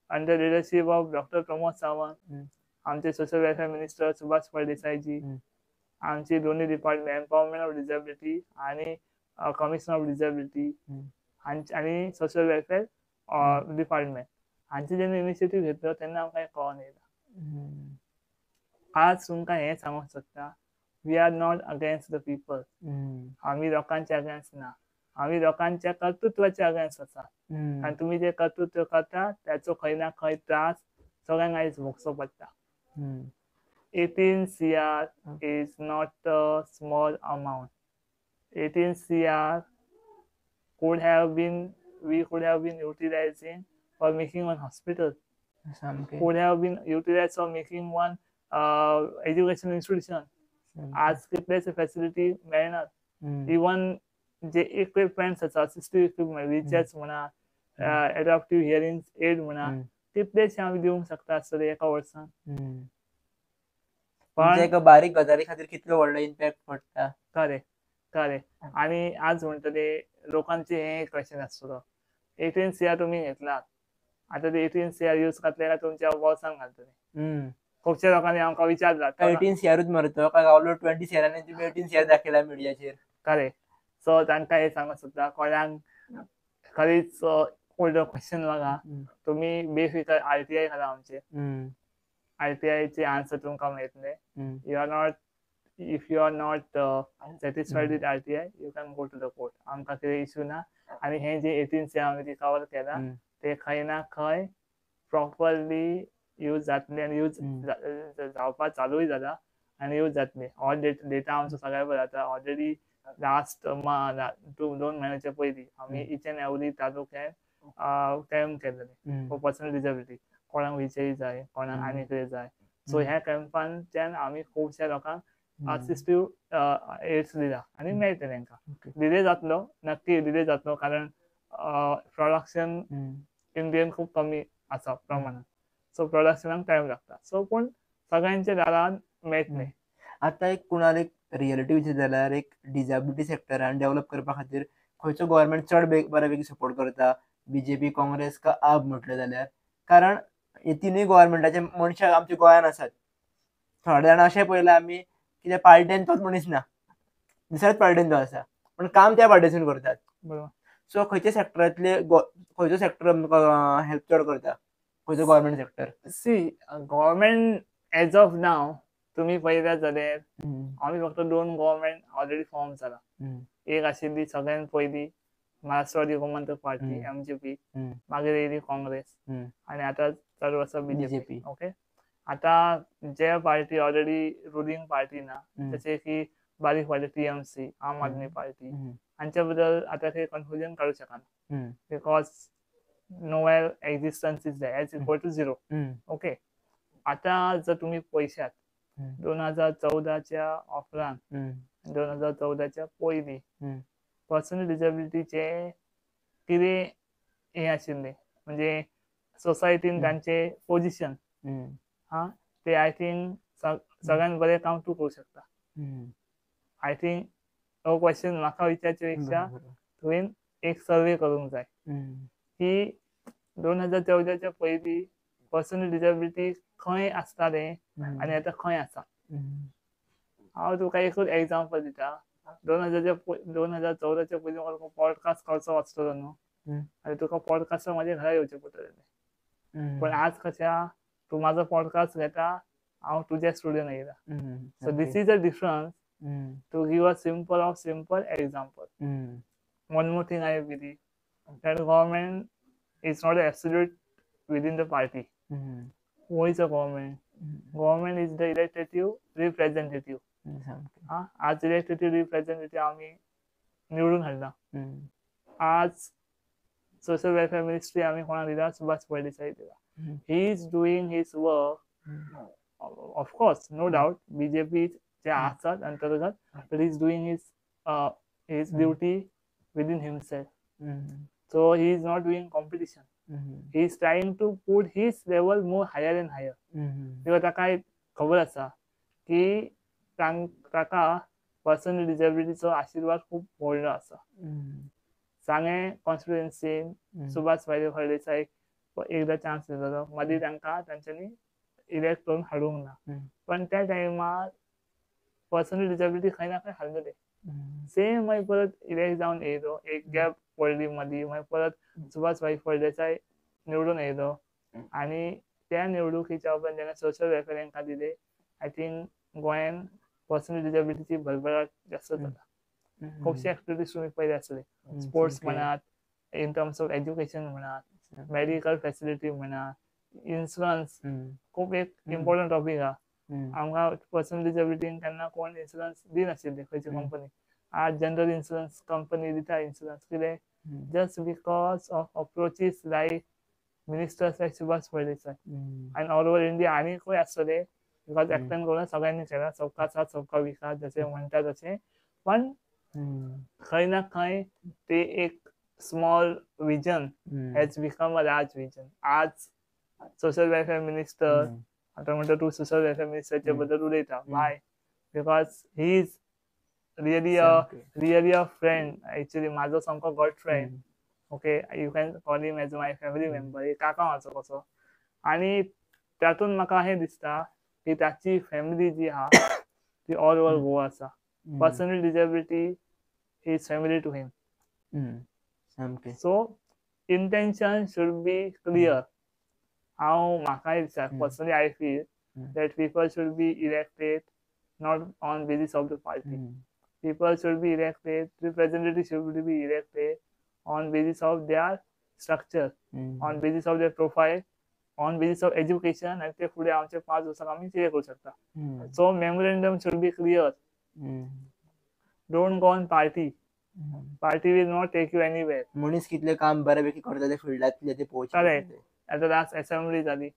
Speaker 2: under leadership of doctor Pramod Sawant, आमचे सोशल वेलफेअर मिनिस्टर सुभाष फळदेसायजी, आमची दोन्ही डिपार्टमेंट एम्पॉवरमेंट ऑफ डिसेबिलिटी आणि कमिशन ऑफ डिसेबिलिटी आणि सोशल वेलफेअर डिपार्टमेंट हांचे जेन्ना इनिशिएटीव घेतलो तेन्ना आमकां कळोन येयला. आज तुमकां हें सांगूंक सोदता, we are not against the people. आमी लोकांच्या अगेन्स्ट ना, आमी लोकांच्या कर्तृत्वाच्या अगेन्स्ट आसा. आनी तुमी जे कर्तृत्व करता त्याचो खंय ना खंय त्रास सगळ्यांक आयज भोगचो पडटा. 18 CR is not a small amount. 18 CR we could have been utilizing for making one hospital, could have been utilized for making one education institution. आज कितलेशे फॅसिलिटी मेळनात. इवन जे इक्विपमेंट्स आसा, असिस्टिव्ह इक्विपमेंट, व्हीलचेअर्स म्हणा, एडॉप्टिव्ह hearing aid म्हणा, कितलेशे आमी दिवंक शकता आसतले एका वर्सान.
Speaker 1: पण एका बारीक गजाली खातीर कितलो व्हडलो इम्पॅक्ट पडटा.
Speaker 2: खरें. आनी आज म्हणटले लोकांचे हे क्वेश्चन आसतलो, 18 CR तुमी घेतलात, आतां ते 18 CR यूज करतले काय तुमच्या बॉल्सान घालतले. खुबशे लोकांनी आमकां विचारला
Speaker 1: 18 CRच मरतो काय गावलो 20 CR आनी तुम्ही 18 CR दाखयला मिडियाचेर.
Speaker 2: खरें. सो तांकां हे सांगूंक सोदता, कोणाक खरीच व्हडलो क्वेश्चन बघा, तुम्ही बेफिकर RTI घाला आमचे. RTI चे आन्सर तुमकां मेळटले. If you are not satisfied with RTI, you can go to the court. आमकां कितें इश्यू ना. आनी हे जे 18 CR आमी रिकवर केला ते खंय ना खंय प्रॉपरली यूज जातले आनी यूज जावपा चालूय जाला आनी यूज जातले. ऑल डेटा आमचो सगळ्या बरो जाता. ऑलरेडी लास्ट 2 म्हयन्याच्या पयलीं आमी इच अँड एवरी तालुक्यान कॅम्प केलेले फॉर पर्सनल डिसेबिलिटी. कोणाक व्हीलचेअर जाय, कोणाक आनी कितें जाय. सो ह्या कॅम्पांतल्यान आमी खुबश्या लोकांक असिस्टिव्ह एड्स दिला आनी मेळटले तांकां. डिले जातलो, नक्की डिले जातलो, कारण प्रोडक्शन इंडियन खूब कमी आसा प्रमाणात. सो प्रोडक्शनाक टायम लागता. सो पूण सगळ्यांच्या दारान मेळटले.
Speaker 1: आतां एक कुणाल एक रियलिटी विचार जाल्यार एक डिसेबिलिटी सेक्टरान डेव्हलप करपा खातीर खंयचो गव्हर्नमेंट चड बऱ्यापैकी सपोर्ट करता, बीजेपी, काँग्रेस का आप म्हटलें जाल्यार. कारण हे तिनूय गव्हर्नमेंटाचे मनशां आमच्या गोंयान आसात. थोडे जाणां अशें पळयलां आमी की त्या पार्टीन तोच मनीस ना, दुसऱ्याच पार्टीन तो आसा, पण काम त्या पार्टीसून करतात. सो खंयच्या सेक्टरांतले खंयचो सेक्टर हेल्प चड करता, खंयचो government sector?
Speaker 2: See government as of now तुम्ही पळयल्यार जाल्यार आमी फक्त 2 गव्हर्नमेंट ऑलरेडी फॉर्म जाला. एक आशिल्ली सगळ्यात पयली महाराष्ट्रवादी गोमंतक पार्टी MGP, मागीर येयली काँग्रेस आनी आतां चालू आसा BJP. ओके. आतां जे पार्टी ऑलरेडी रुलिंग पार्टी ना, जशे की बारीक पार्टी TMC, आम आदमी पार्टी, हांच्या बद्दल आतां काही कन्क्लुजन काडूं शकना. Because nowhere existence is there as equal to 0. Okay. आता जर तुम्ही पळयशात
Speaker 1: हम्म.
Speaker 2: 2014च्या ऑफरान
Speaker 1: हम्म.
Speaker 2: 2014च्या पयलीं
Speaker 1: हम्म.
Speaker 2: पर्सनल डिसेबिलिटीचे कितें हे आशिल्ले म्हणजे सोसायटीन तांचे पोजिशन हा ते आय थिंक सगळ्यात बरें काम तूं करूं शकता. आय थिंक हो क्वेश्चन म्हाका विचारचे पेक्षा तुवें एक सर्वे करूंक जाय की 2014च्या पयलीं पर्सनल डिसेबिलिटी खंय आसताले आनी आतां खंय आसा. हांव तुका एकूच एग्जांपल दिता. 2014च्या पयलीं म्हाका पॉडकास्ट करचो आसतलो न्हू आनी तुका पॉडकास्टाक म्हाज्या घरा येवचें पडटलें. पण आज कशा तूं म्हाजो पॉडकास्ट घेता हांव तुज्या स्टुडियोन येयला. So this is a difference to give a simple example. One more thing I believe that government is not absolute within the party. Who is a government? Government is the elective representative. आज elected representative आम्ही निवडून हाडला. आज social welfare ministry आम्ही कोणाक दिला? सुभाष फळदेसाई दिला. He is doing his work of course no doubt BJP जे आसत अंतर्गत but he is doing his duty within himself. So he is not doing competition. He is trying to put his level more higher and higher. किंवा ताका खबर आसा की ताका personal डिसेबिलिटीचो आशीर्वाद खूप व्हडलो आसा. सांगे कॉन्स्टिट्युएन्सीन सुभाष फळदेसाईक एकदा चान्स दिलेलो मागीर तांकां तांच्यांनी इलेक्ट करून हाडूंक ना. पण त्या टायमार पर्सनल डिसेबिलिटी खंय ना खंय हाडलेले. सेम मागीर परत इलेक्ट जावन येयलो, एक गॅप पडली मदीं, मागीर परत सुभाष फळदेसाई निवडून येयलो आनी त्या निवडणुकीच्या उपरांत जेन्ना सोशल वेलफेअर हांकां दिले आय थिंक गोंयान पर्सनल डिसेबिलिटीची भरभराट जास्त जाता. खुबशे एक्टिविटीज तुमी पयले आसतले, स्पोर्ट्स म्हणात, इन टर्म्स ऑफ एज्युकेशन म्हणात, मेडिकल फॅसिलिटी म्हणात, इन्शुरन्स खूप एक इम्पॉर्टंट टॉपिक हा. आमकां पर्सनल डिसेबिलिटीन तेन्ना कोण इन्शुरन्स दिनाशिल्ले खंयची कंपनी. आज जनरल इन्शुरन्स कंपनी दिता इन्शुरन्स. कितें? Just because of approaches like ministers like Subhash Phaldesai. आनी ऑल ओव्हर इंडिया आनी खंय आसतले बिकॉज एकट्यान करून सगळ्यांनी केला. सबका साथ सबका विकास जसे म्हणतात तसे. पण खंय ना खंय ते एक small vision has become a large vision. आज सोशल वेलफेअर मिनिस्टर आता म्हणतो तू सोशल वेलफेअर मिनिस्टरच्या बद्दल उलयता. Why? Because he is really a friend. Actually माझो सामको good friend. Okay, you can call him as my family member. एक काका म्हाजो कसो. आणि त्यातून म्हाका हे दिसता की ताची फॅमिली जी आहा ती ऑल ओव्हर गोवा आसा. Personal disability is family to him. So intention should be clear. हांव म्हाकाय दिसता personally I feel that people should be elected not on basis of the party. People should be elected, representatives should be elected on basis of their structure, on basis of their profile, on basis of education, and ते फुडें आमचे 5 वर्सांक आमी कितें करूं शकता. So memorandum should be clear. Don't go on party. Party will not take you anywhere.
Speaker 1: मनीस कितले काम बऱ्यापैकी करतले फिल्डांतले ते
Speaker 2: Correct.
Speaker 1: पोवचे.
Speaker 2: आता लास्ट असेंब्ली जाली.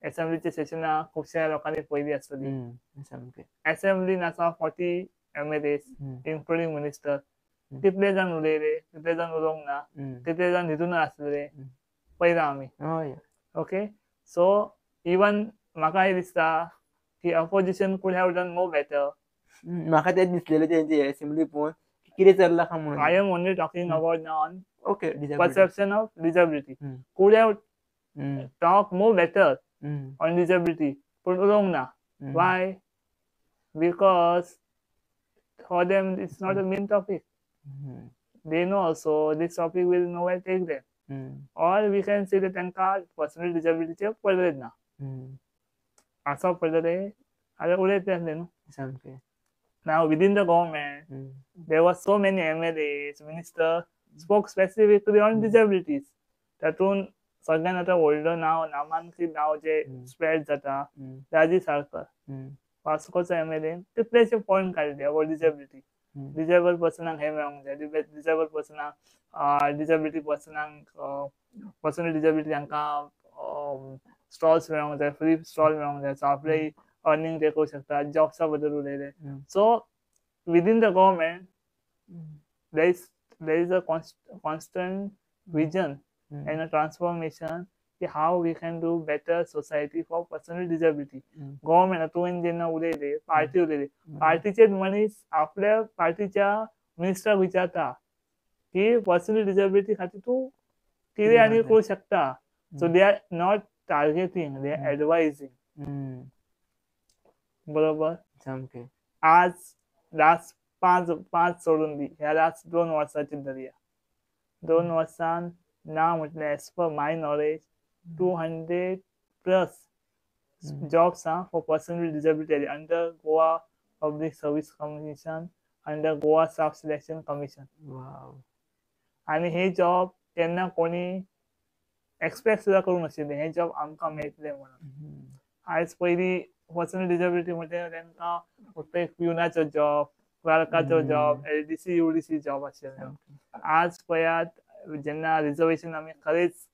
Speaker 2: असेंब्लीचे सेशनां खुबश्या लोकांनी पयलीं आसतली. असेंब्लीन आसा 40 MLAs इन्क्लुडिंग मिनिस्टर. कितले जाण उलयले, कितले जाण उलोवंक ना, कितले जाण हितून आसलेले पळयला आमी. ओके, सो इवन म्हाका हे दिसता की अपोजिशन कुड हॅव डन मोर बेटर.
Speaker 1: म्हाका तेच दिसलेले तेंची असेंब्ली पळोवन कितें चल्लां काय म्हणून.
Speaker 2: I am only talking about now on
Speaker 1: okay
Speaker 2: perception of disability. Could have talk more better on disability, but wrong na. Why? Because for them it's not a main topic. They know also this topic will nowhere take them. Or we can say that त्यांका personal डिसेबिलिटीचे पडलेच ना. असं पडले आल्यार उलयतले असले न्हू. Now within the government there were so many MLAs, ministers spoke specifically on disabilities. त्यातून सगळ्यात आता व्हडलो नामांकीत नाव जे स्प्रेड जाता राजी साळकर. वास्कोचो MLA कितलेशे पॉइंट काडले अबाउट डिसेबिलिटी. डिसेबल पर्सनाक हे मेळोंक जाय, डिसेबल पर्सनाक डिसेबिलिटी पर्सनाक पर्सनल डिसेबिलिटी हांकां स्टॉल्स मेळोंक जाय, फ्री स्टॉल मेळोंक जाय, सो आपले अर्निंग ते करूं शकता. जॉब्सा बद्दल उलयले. So within the government there is a constant vision and a transformation की how we can do better society for person with disability. Government तुवें जेन्ना उलयले पार्टी उलयली, पार्टीचे मनीस आपल्या पार्टीच्या मिनिस्टराक विचारता की पर्सन विथ डिसेबिलिटी खातीर तूं कितें आनी करूं शकता. So they are not targeting, they are advising. बरोबर.
Speaker 1: सामकें.
Speaker 2: आज लास्ट पांच सोडून दी, ह्या लास्ट 2 वर्सांची धरया. 2 वर्सान ना म्हटल्यार as per my knowledge 200+ jobs for person with disability under Goa Public Service Commission, under Goa Staff Selection Commission.
Speaker 1: Wow.
Speaker 2: आणि हे जॉब तेन्ना कोणी एक्सपेक्ट सुद्धा करूंक नाशिल्ले हे जॉब आमकां मेळटले म्हणून. आयज पयलीं पर्सन विथ डिसेबिलिटी म्हणजे तांकां फक्त एक प्युनाचो जॉब, क्लार्काचो जॉब, LDC UDC जॉब आशिल्ले. आज पळयात जेन्ना रिजर्वेशन आमी खरेंच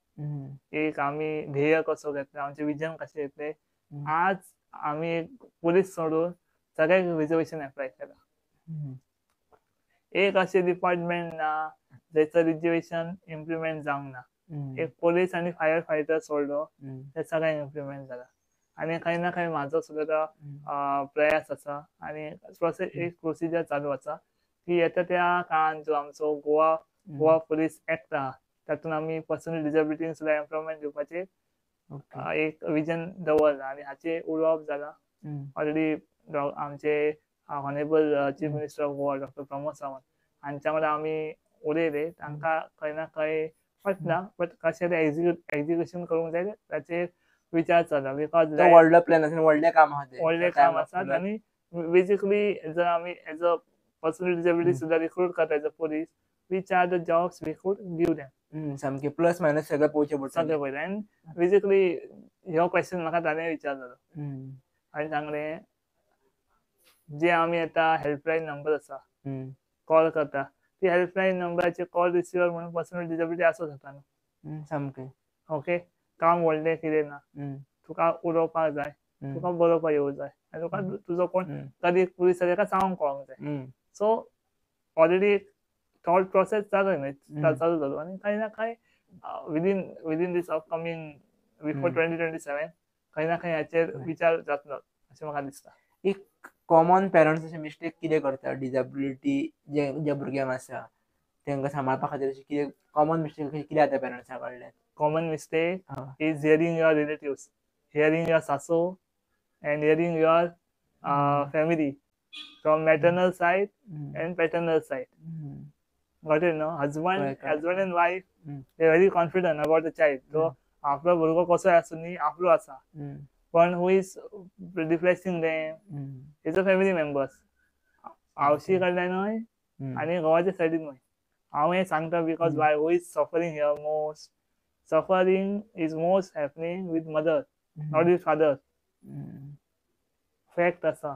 Speaker 2: एक आमी ध्येय कसो घेतला, आमचे विजन कशें येतले. आज आमी एक पुलीस सोडून सगळ्यांक रिजर्वेशन एप्लाय केला. एक अशें डिपार्टमेंट ना जयचं रिजर्वेशन इम्प्लिमेंट जावंक ना. एक पुलीस आनी फायर फायटर सोडलो ते सगळ्यांक इम्प्लिमेंट जाला. आनी खंय ना खंय म्हाजो सुद्दां प्रयास आसा आनी एक प्रोसिजर चालू आसा की येता त्या काळान जो आमचो गोवा पुलीस एक्ट आहा तातूंत आमी पर्सन विथ डिसेबिलिटींक सुद्दां एम्प्लॉयमेंट दिवपाचें एक विजन दवरला आनी हाचेर उलोवप जाला. ऑलरेडी आमचे honourable chief minister of Goa doctor Pramod Sawant हांच्या वांगडा आमी उलयले. तांकां खंय ना खंय पटना, बट कशें ते एक्झिक्युशन करूंक जाय ताचेर विचार चलता. बिकॉज
Speaker 1: व्हडलो प्लॅन आसा, व्हडलें काम आहा तें.
Speaker 2: व्हडलें काम आसात आनी बेसिकली जर आमी as a person with disability सुद्दां रिक्रूट करता as a police, which are the jobs we could give them.
Speaker 1: सामकें प्लस मायनस सगळें पळोवचें पडटा.
Speaker 2: सगळें पळयलें. आनी बेसिकली ह्यो क्वेश्चन म्हाका ताणें विचारलेलो आनी सांगलें जे आमी आतां हेल्पलायन नंबर आसा कॉल करता, ती हेल्पलायन नंबराचेर कॉल रिसिवर म्हणून पर्सन विथ डिसेबिलिटी आसूं शकता न्हू.
Speaker 1: सामकें.
Speaker 2: ओके. काम व्हडलें कितें ना, तुका उलोवपाक जाय, तुका बरोवपाक येवंक जाय आनी तुका तुजो कोण कधी पुलिसाक ताका सांगूंक कळोंक जाय. सो ऑलरेडी थॉट प्रोसेस चालू जालो आनी खंय ना खंय विदीन दीस अपकमिंग बिफोर 2027 खंय ना खंय हाचेर विचार जातलो अशें म्हाका दिसता.
Speaker 1: एक कॉमन पेरंट्स अशें मिस्टेक कितें करता डिसेबिलिटी जे भुरग्यांक आसा तांकां सांबाळपा खातीर अशें कितें कॉमन मिस्टेक कितें जाता पेरंट्सां कडल्यान?
Speaker 2: Common mistake is hearing your relatives, hearing your सासू and hearing your family from maternal side and paternal side. Got it, no? Husband and wife, they're very confident about the child. So, आपलो भुरगो कसो आसूं न्ही, आपलो आसा. पण who is replacing them is a family members. Awashi कडल्यानूय आनी घोवाच्या सायडीनूय. हांव हें सांगता because why who is suffering here most? Suffering is most happening with mother, not with father. Fact आसा.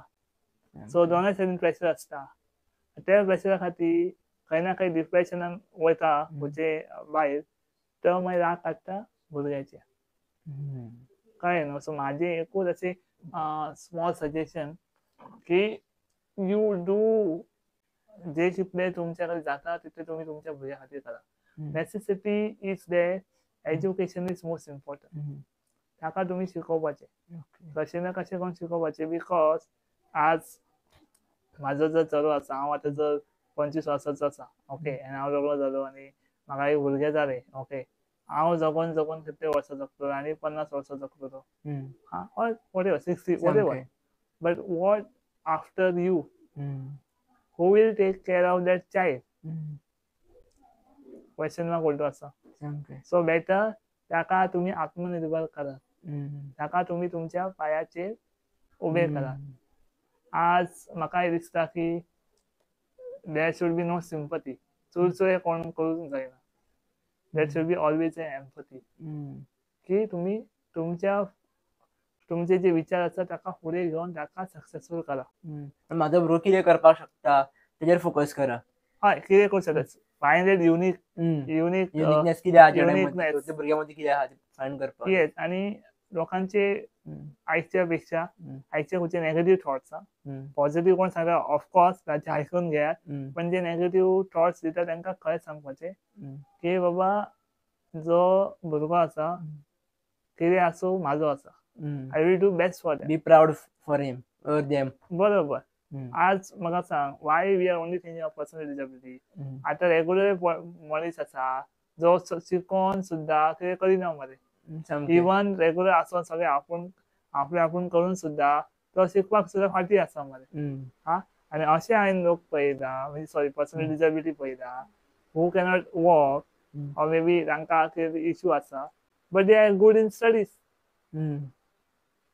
Speaker 2: सो दोनाय सायडीन प्रेशर आसता. त्या प्रेशरा खातीर खंय ना खंय डिप्रेशनान वयता खंयचे बायल, तो मागीर राग काडटा भुरग्याचेर. कळ्ळें न्हू. सो म्हाजें एकूच अशें स्मॉल सजेशन की यू डू जे चितलें तुमच्या कडेन जाता तितलें तुमी तुमच्या भुरग्या खातीर करा. Necessity is there, education is most important. ताका तुमी शिकोवपाचें, कशें ना कशें करून शिकोवपाचें. बिकॉज आज म्हाजो जर चलो आसा, हांव आतां जर 25 वर्साचो आसा, ओके, आनी हांव लग्न जालो आनी म्हाका एक भुरगें जालें, ओके, हांव जगोन कितले वर्सां जगतलो आनी 50 वर्सां जगतलो, or whatever 60 whatever, but what after you, who will take care of that child? Question mark उलटो आसा. सो बेटर ताका तुमी आत्मनिर्भर करात, ताका तुमी तुमच्या पायाचेर उबे करात. आज म्हाका दिसता की there should be no sympathy. चुरचुरे कोण करूंक जायना. There should be always empathy की तुमी तुमचे जे विचार आसा ताका फुडें घेवन ताका सक्सेसफूल करा.
Speaker 1: म्हाजो भुरगो कितें करपाक शकता तेजेर फोकस करा.
Speaker 2: हय, कितें करूं शकता. फायंड इट
Speaker 1: युनिकनेस कितें आहा भुरग्या मदीं कितें आहा फायंड करपाक.
Speaker 2: येस. आनी लोकांचे
Speaker 1: हम्म,
Speaker 2: आयच्या पेक्षा
Speaker 1: हम्म,
Speaker 2: आयचे खंयचे नेगेटिव्ह थॉट्स
Speaker 1: हम्म,
Speaker 2: पॉझिटिव्ह कोण सांगता ऑफकोर्स ताचे आयकून घेयात
Speaker 1: हम्म,
Speaker 2: पण जे नेगेटिव्ह थॉट्स दिता तांकां खंय सांगपाचे
Speaker 1: हम्म,
Speaker 2: की बाबा जो भुरगो आसा कितें आसूं म्हाजो आसा
Speaker 1: हम्म.
Speaker 2: I will do best for
Speaker 1: Be proud for him or them.
Speaker 2: बरोबर
Speaker 1: हम्म,
Speaker 2: आज म्हाका सांग why we are only thinking of personal disability
Speaker 1: hmm,
Speaker 2: आता रेग्युलर मनीस आसा जो शिकोन सुद्धा कितें करिना मरे
Speaker 1: सामकें.
Speaker 2: इवन रेग्युलर आसून सगळे आपूण करून सुद्धा तो शिकपाक सुद्धा फाटी आसा मरे
Speaker 1: हम्म,
Speaker 2: हा आणि असे हांवें लोक पळयता म्हणजे सॉरी पर्सनल डिसेबिलिटी पळयता हू कॅनॉट वॉक
Speaker 1: हम्म,
Speaker 2: or maybe तांकां कितें इश्यू आसा but they are good in studies.
Speaker 1: हम्म.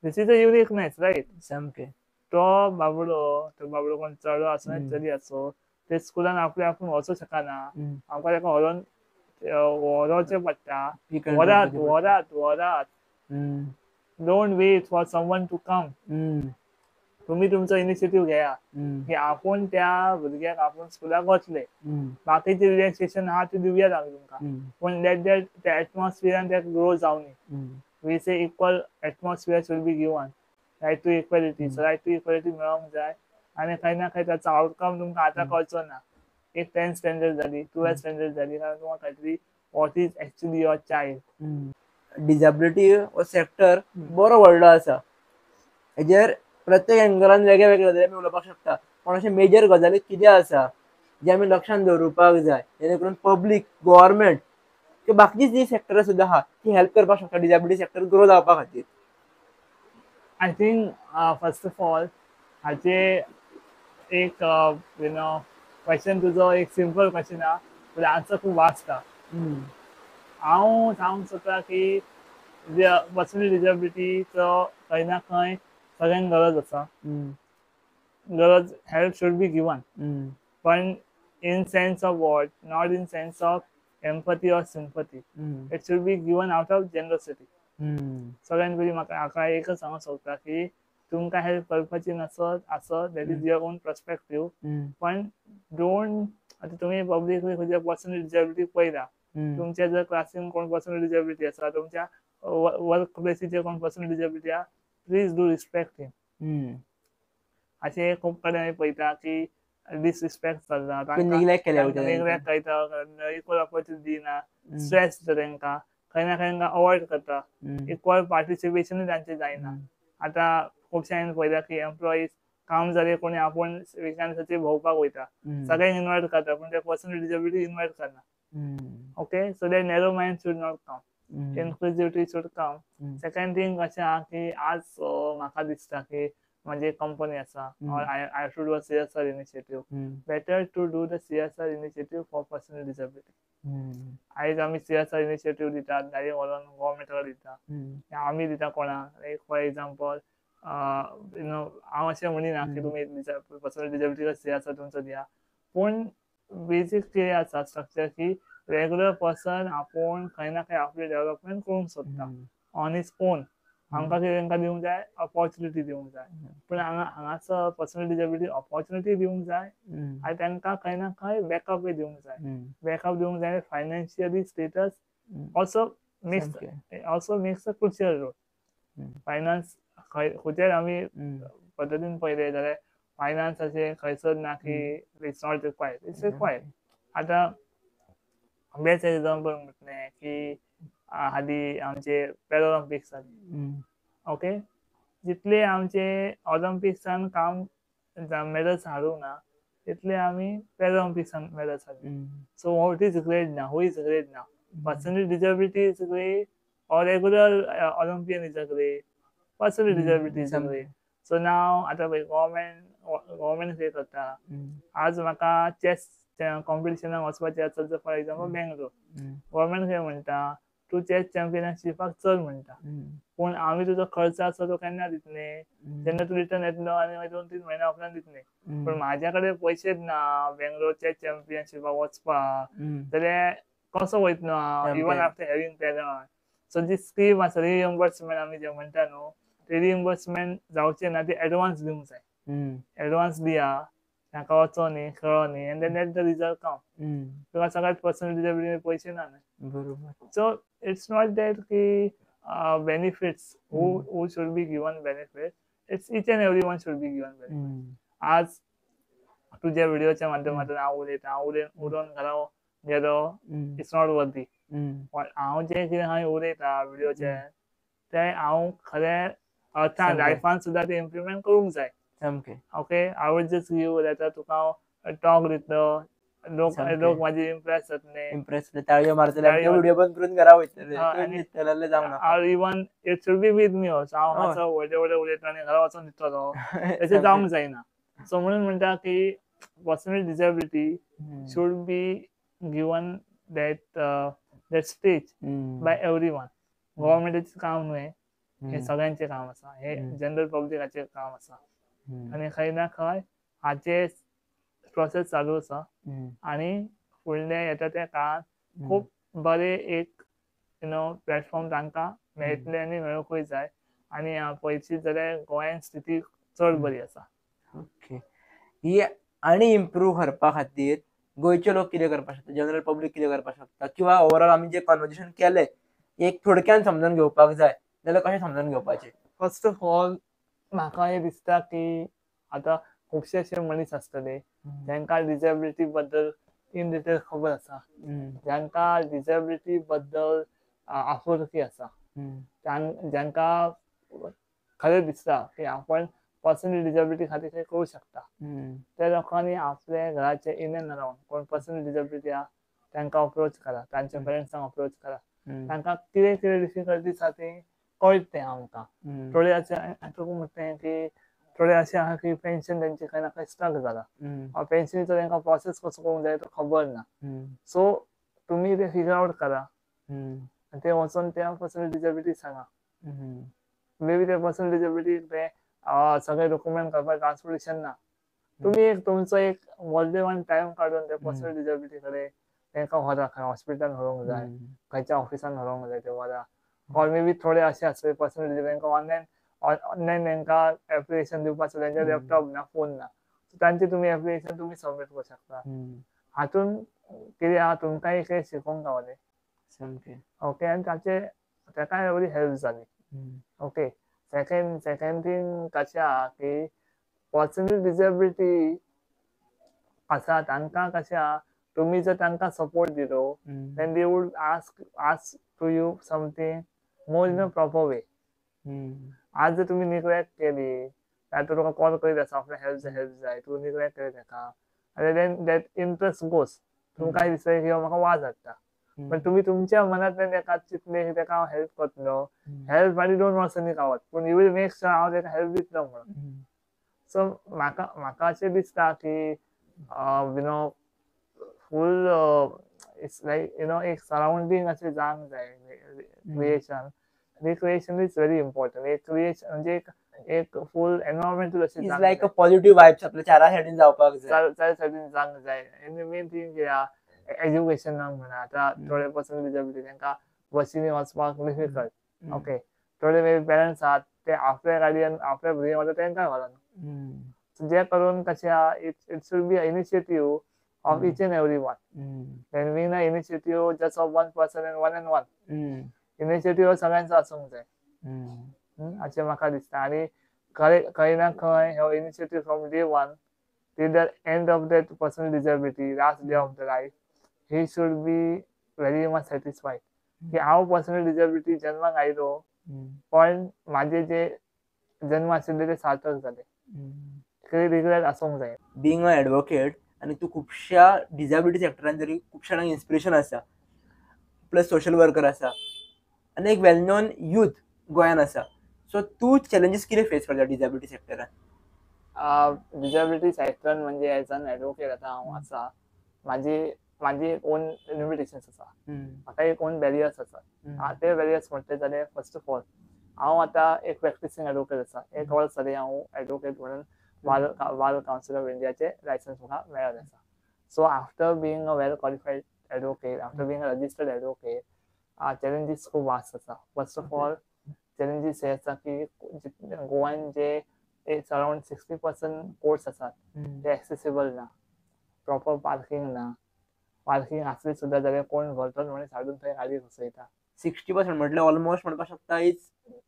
Speaker 2: This is a uniqueness, right?
Speaker 1: सामकें.
Speaker 2: तो बाबडो कोण चलो आसूं
Speaker 1: हम्म,
Speaker 2: चली आसूं ते स्कुलान आपले आपूण वचूं शकना
Speaker 1: हम्म.
Speaker 2: आमकां ताका व्हरोवचें पडटा
Speaker 1: He control
Speaker 2: वरात
Speaker 1: करचें पडटा.
Speaker 2: वरात वरात
Speaker 1: hmm,
Speaker 2: don't wait for someone to come
Speaker 1: hmm,
Speaker 2: तुम्ही तुमचो इनिशिएटिव्ह घेया
Speaker 1: हम्म,
Speaker 2: की आपूण त्या भुरग्याक आपूण स्कुलाक वचले
Speaker 1: हम्म,
Speaker 2: बाकीचे रिलॅक्सेशन आहा ते दिवयात आमी तुमकां
Speaker 1: हम्म,
Speaker 2: पण त्या एटमॉस्फियरान ते ग्रो जावनी
Speaker 1: हम्म,
Speaker 2: we say equal atmosphere should be given right to equality
Speaker 1: हम्म.
Speaker 2: so right to equality मेळोंक जाय आणि खंय ना खंय त्याचा आउटकम तुमकां आतां कळचो ना एक 10th स्टँडर्ड जाली 12th स्टँडर्ड जाली कारण तुमकां खंय तरी what is actually your child
Speaker 1: disability हो सेक्टर बरो व्हडलो आसा हेजेर प्रत्येक एंगलान वेगळे वेगळे गजाली आमी उलोवपाक शकता पण अशे मेजर गजाली कितें आसा जे आमी लक्षांत दवरुपाक जाय जेणे करून पब्लीक गव्हर्मेंट किंवा बाकीची जी सेक्टरां सुद्दां आहा ती हेल्प करपाक शकता डिसेबिलिटी सेक्टर ग्रो जावपा खातीर.
Speaker 2: I think first of all हाचे एक यु नो क्वेश्चन तुजो एक सिंपल क्वेश्चन आहा पण आन्सर खूब वास्ट आहा
Speaker 1: हम्म,
Speaker 2: हांव सांगूंक सोदता की पर्सनल डिसेबिलिटीचो खंय ना खंय सगळ्यांक गरज आसा
Speaker 1: हम्म,
Speaker 2: गरज help should be given
Speaker 1: hmm,
Speaker 2: पण in sense of what not in sense of empathy or sympathy
Speaker 1: हम्म,
Speaker 2: it should be given out of generosity
Speaker 1: हम्म,
Speaker 2: सगळ्यात पयलीं म्हाका हाका एकच सांगूंक सोदता की तुमकां हेल्प करपाची आसत दॅट इज युअर ओन पर्सपेक्टिव्ह
Speaker 1: हम्म,
Speaker 2: पण डोंट आता तुम्ही पब्लिकली खंयच्या पर्सनल डिसेबिलिटी पळयता
Speaker 1: हम्म,
Speaker 2: तुमच्या जर क्लासीन कोण पर्सनल डिसेबिलिटी आसा तुमच्या वर्क प्लेसीचेर कोण पर्सनल डिसेबिलिटी आहा प्लीज डू रिस्पेक्ट हिम
Speaker 1: हम्म.
Speaker 2: असे खूब कडेन हांवें पळयता की डिसरिस्पेक्ट चल्ला
Speaker 1: किंवा neglect केल्या वयता
Speaker 2: नेग्लेक्ट
Speaker 1: तांकां.
Speaker 2: करता इक्वल ऑपॉर्च्युनिटी दिना
Speaker 1: हम्म,
Speaker 2: स्ट्रेस दिता तांकां खंय ना खंय तांकां अवॉइड करता
Speaker 1: हम्म,
Speaker 2: इक्वल पार्टिसिपेशनूय तांचें जायना
Speaker 1: हम्म,
Speaker 2: आतां खुबशे हांवें पळयता की एम्प्लॉईज काम जालें कोणी आपूण विकान खंयतरी भोंवपाक वयता
Speaker 1: हम्म,
Speaker 2: सगळ्यांक इन्वायट करता पण ते पर्सनल डिसेबिलिटी इन्वायट करना
Speaker 1: हम्म,
Speaker 2: okay so that narrow mind should not come
Speaker 1: हम्म,
Speaker 2: इन्क्लुझिव्हिटी शूड कम
Speaker 1: हम्म,
Speaker 2: सेकंड थिंग अशें आहा की आज म्हाका दिसता की माझी कंपनी आसा or I should do a CSR initiative
Speaker 1: हम्म,
Speaker 2: better to do the CSR initiative for personal disability
Speaker 1: हम्म,
Speaker 2: आयज आमी CSR initiative दितात डायरेक्ट व्हरून गव्हर्मेंटाक दिता
Speaker 1: हम्म,
Speaker 2: आमी दिता कोणाक लायक फॉर एग्जाम्पल यु नो हांव अशें म्हणिना की तुमी पर्सनल डिसेबिलिटी CSR तुमचो दिया पूण बेसीक कितें आसा स्ट्रक्चर की रेग्युलर पर्सन आपूण खंय ना खंय आपले डेव्हलपमेंट करूंक सोदता
Speaker 1: हम्म,
Speaker 2: ऑन हिज ओन आमकां कितें तांकां दिवंक जाय ऑपॉर्च्युनिटी दिवंक जाय पूण हांगासर पर्सनल डिसेबिलिटी ऑपॉर्च्युनिटी दिवंक जाय
Speaker 1: हम्म,
Speaker 2: आनी तांकां खंय ना खंय बॅकअपय दिवंक जाय
Speaker 1: हम्म,
Speaker 2: बॅकअप दिवंक जाय फायनान्शियली स्टेटस
Speaker 1: हम्म.
Speaker 2: ऑल्सो
Speaker 1: सामकें.
Speaker 2: मेक्स अ क्रुशियल रोल
Speaker 1: हम्म,
Speaker 2: फायनान्स खंयचेर आमी
Speaker 1: हम्म,
Speaker 2: पद्दतीन पळयले जाल्यार फायनान्स अशें खंयसर ना की it's not required it's required आतां बेस्ट एक्झाम्पल म्हटलें की हालीं आमचे पॅराऑलिम्पिक्स जाले
Speaker 1: हम्म,
Speaker 2: ओके जितले आमचे ऑलिम्पिक्सान काम मेडल्स हारूंक ना तितले आमी पॅराऑलिम्पिक्सान मेडल्स हाडले
Speaker 1: हम्म,
Speaker 2: सो व्हॉट इज ग्रेट ना हू इज ग्रेट ना personal disability is great or regular Olympian is a great, personal disability is a great.
Speaker 1: सामकें.
Speaker 2: So now आता पळय गव्हर्मेंट कितें करता
Speaker 1: हम्म,
Speaker 2: आज म्हाका चॅस कॉम्पिटिशनाक वचपाचें आसा जर फॉर एग्जाम्पल बेंगलोर
Speaker 1: हम्म,
Speaker 2: गव्हर्मेंट कितें म्हणटा तूं चॅस चॅम्पियनशिपाक चल म्हणटा
Speaker 1: हम्म,
Speaker 2: पूण आमी तुजो खर्च आसा तो केन्ना दितले
Speaker 1: हम्म,
Speaker 2: जेन्ना तूं रिटर्न येतलो आनी मागीर 2-3 म्हयन्या उपरांत दितले
Speaker 1: हम्म,
Speaker 2: पूण म्हाज्या कडेन पयशेच ना बेंगलोर चॅस चॅम्पियनशिपाक वचपाक
Speaker 1: हम्म,
Speaker 2: जाल्यार कसो वयतलो हांव इवन
Speaker 1: सामकें.
Speaker 2: आफ्टर हॅविंग पेरंट सो जी स्कीम आसा रिएम्बर्समेंट आमी जे म्हणटा न्हू ते रिएम्बर्समेंट जावचे ना ते एडवान्स दिवंक जाय
Speaker 1: हम्म,
Speaker 2: एडवान्स दिया ताका वचो न्ही खेळो न्ही and then let the result come
Speaker 1: hmm,
Speaker 2: तुका सगळ्यात पर्सनल डिसेबिलिटी पयशे ना न्ही
Speaker 1: बरोबर.
Speaker 2: सो इट्स नॉट दॅट की benefits, who should be given benefits, it's each and everyone should be given benefits. आज तुझ्या व्हिडिओच्या माध्यमातून हांव उलयता, हांव उलोवन घरा गेलो, इट्स नॉट वर्दी. पण हांव जे कितें हांवें उलयता व्हिडिओचे ते हांव खरें अर्थान लायफान सुद्दां ते इम्प्लिमेंट करूंक जाय. Okay, I would just give like Tuka talk दितलो, लोक माझे इम्प्रेस जातले,
Speaker 1: ताळयो मारतले, व्हिडिओ बंद करून घरा वयतले,
Speaker 2: और even it should be with me also. हांव मातसो व्हडले उलयता आनी घरा वचून न्हिदतलो, तशें जावंक जायना. सो म्हणून म्हणटा की personal disability should be given that stage by everyone. गव्हर्नमेंटाचे काम न्हय, हे सगळ्यांचे काम आसा, हे जनरल पब्लिकाचे काम आसा. आनी खंय ना खंय हाचे प्रोसेस चालू आसा. आनी फुडले येता त्या काळात खूब बरे एक प्लॅटफॉर्म तांकां मेळटले आनी मेळूंकूय जाय. आनी पळयची जाल्यार गोंयांत स्थिती चड बरी आसा.
Speaker 1: ओके, ही आनी इम्प्रूव्ह करपा खातीर गोंयचे लोक कितें करपाक शकता, जनरल पब्लीक कितें करपाक शकता, किंवा ओवरऑल आमी जे कन्वर्सेशन केलें एक थोडक्यान समजून घेवपाक जाय जाल्यार कशें समजून घेवपाचें?
Speaker 2: फर्स्ट ऑफ ऑल म्हाका हे दिसता की आतां खुबशे अशे मनीस आसतले जांकां डिसेबिलिटी बद्दल इन डिटेल खबर आसा, जांकां डिसेबिलिटी बद्दल आपुलकी आसा, जांकां खरें दिसता की आपण पर्सनल डिसेबिलिटी खातीर कितें करूं शकता. त्या लोकांनी आपल्या घराचे इन एंड अराउंड कोण पर्सनल डिसेबिलिटी आहा तांकां अप्रोच करा, तांच्या पेरेंट्सांक अप्रोच करा, तांकां कितें कितें डिफिकल्टीज आहा ते कळटा आमकां. थोडे अशें तुका म्हणलें की थोडे अशें आहा की पेन्शन तेंचे खंय ना खंय स्टक जाला, पेन्शनीचो तांकां प्रोसेस कसो करूंक जाय तो खबर ना. सो तुमी ते फिगर आउट करा आनी ते वचून त्या पर्सनल डिसेबिलिटी सांगा. मे बी ते पर्सनल डिसेबिलिटी ते सगळे डॉक्युमेंट करपाक ट्रान्सपोर्टेशन ना, तुमी एक तुमचो एक मौल्यवान टायम काढून त्या पर्सनल डिसेबिलिटी कडेन तांकां व्हरा, खंय हॉस्पिटलान व्हरूंक जाय, खंयच्या ऑफिसान व्हरूंक जाय ते व्हरा. ऑर मे बी थोडे अशे आसतले पर्सनल डिसेबिलिटी तांकां ऑनलायन तांकां एप्लिकेशन दिवपाक तांचे लॅपटॉप ना, फोन ना, तांचे तुमी एप्लिकेशन तुमी सबमीट करूं शकता. हातून कितें आहा तुमकांय कितें शिकोवंक गावलें. ओके, आनी ताकाय बरी हेल्प जाली. ओके, सेकंड थिंग कशें आहा की पर्सनल डिसेबिलिटी आसा तांकां कशें आहा तुमी जर तांकां सपोर्ट दिलो then they would ask to you something more in a proper way. आज जर तुमी निग्लेक्ट केली, तो तुका कॉल करीत आसा आपल्या हेल्प जाय, तूं निग्लेक्ट केलें ताका, आनी देन दॅट इंट्रस्ट गोस. तुमकां दिसता की म्हाका वाज हाडटा, पण तुमी तुमच्या मनांतल्यान ताका चिंतलें की ताका हांव हेल्प करतलो, हेल्प आनी 2 वर्सांनी गावत, पूण यू वील मेक श्योर हांव ताका हेल्प दितलो म्हणून. सो म्हाका अशें दिसता की फूल इट्स लायक एक सराउंडींग अशें जावंक जाय. Recreation is very important. एक क्रिएशन म्हणजे एक फूल एनवायरमेंटल अशें
Speaker 1: it's like a positive vibes आपल्या चारा सायडीन जावपाक जाय,
Speaker 2: चार सायडीन जावंक जाय. आनी मेन थिंग कितें आहा एज्युकेशनाक म्हणा, आतां थोडे पर्सनल डिसेबिलिटी तांकां बसींनी वचपाक डिफिकल्ट. ओके, थोडे मे पेरंट्स आहात ते आपल्या गाडयेन आपल्या भुरग्यांक वता तांकांय व्हरना. जे करून कशें आहा it should be a initiative of each and everyone. Then being an initiative just of one person and one. Initiative सगळ्यांचो आसूंक जाय अशें म्हाका दिसता. आनी खंय ना खंय हो initiative from day 1 till the end of that personal disability, last day of the life, he should be very much satisfied की हांव पर्सनल डिसेबिलिटी जन्माक आयलो पण माझे जे जन्म आशिल्ले ते सार्थक जाले. रिग्रेट आसूंक जाय.
Speaker 1: बिंग अ एडवोकेट आनी तूं खुबश्या डिसेबिलिटी सेक्टरान जरी खुबश्या जाणांक इन्स्पिरेशन आसा, प्लस सोशल वर्कर आसा आनी एक वेल नोन यूथ गोंयान आसा. सो तूं चॅलेंजीस कितें फेस करता डिसेबिलिटी सेक्टरान?
Speaker 2: डिसेबिलिटी सेक्टरान म्हणजे एज एन एडवोकेट आतां हांव आसा, माझी एक ओन लिमिटेशन्स आसा, म्हाका एक ओन बॅरियर्स आसा. ते बॅरियर्स म्हटले जाल्यार फर्स्ट ऑफ ऑल हांव आतां एक प्रॅक्टिसींग एडवोकेट आसा. 1 वर्स जालें हांव एडवोकेट म्हणून बार काउन्सिल ऑफ इंडियाचे लायसन्स म्हाका मेळ्ळेलें आसा. So after being a well qualified advocate, after being a registered advocate, challenges खूब वास्ट आसा. फर्स्ट ऑफ ऑल चॅलेंजीस हे आसा की गोवान जे अराउंड 60% कोर्ट्स आसात ते एक्सेसिबल ना, प्रॉपर पार्किंग ना. पार्किंग आसली सुद्दां जाल्यार कोण व्हरतलो म्हणून हाडून थंय गाडी घुसयता.
Speaker 1: 60% म्हटलं ऑलमोस्ट म्हणपाक शकता इज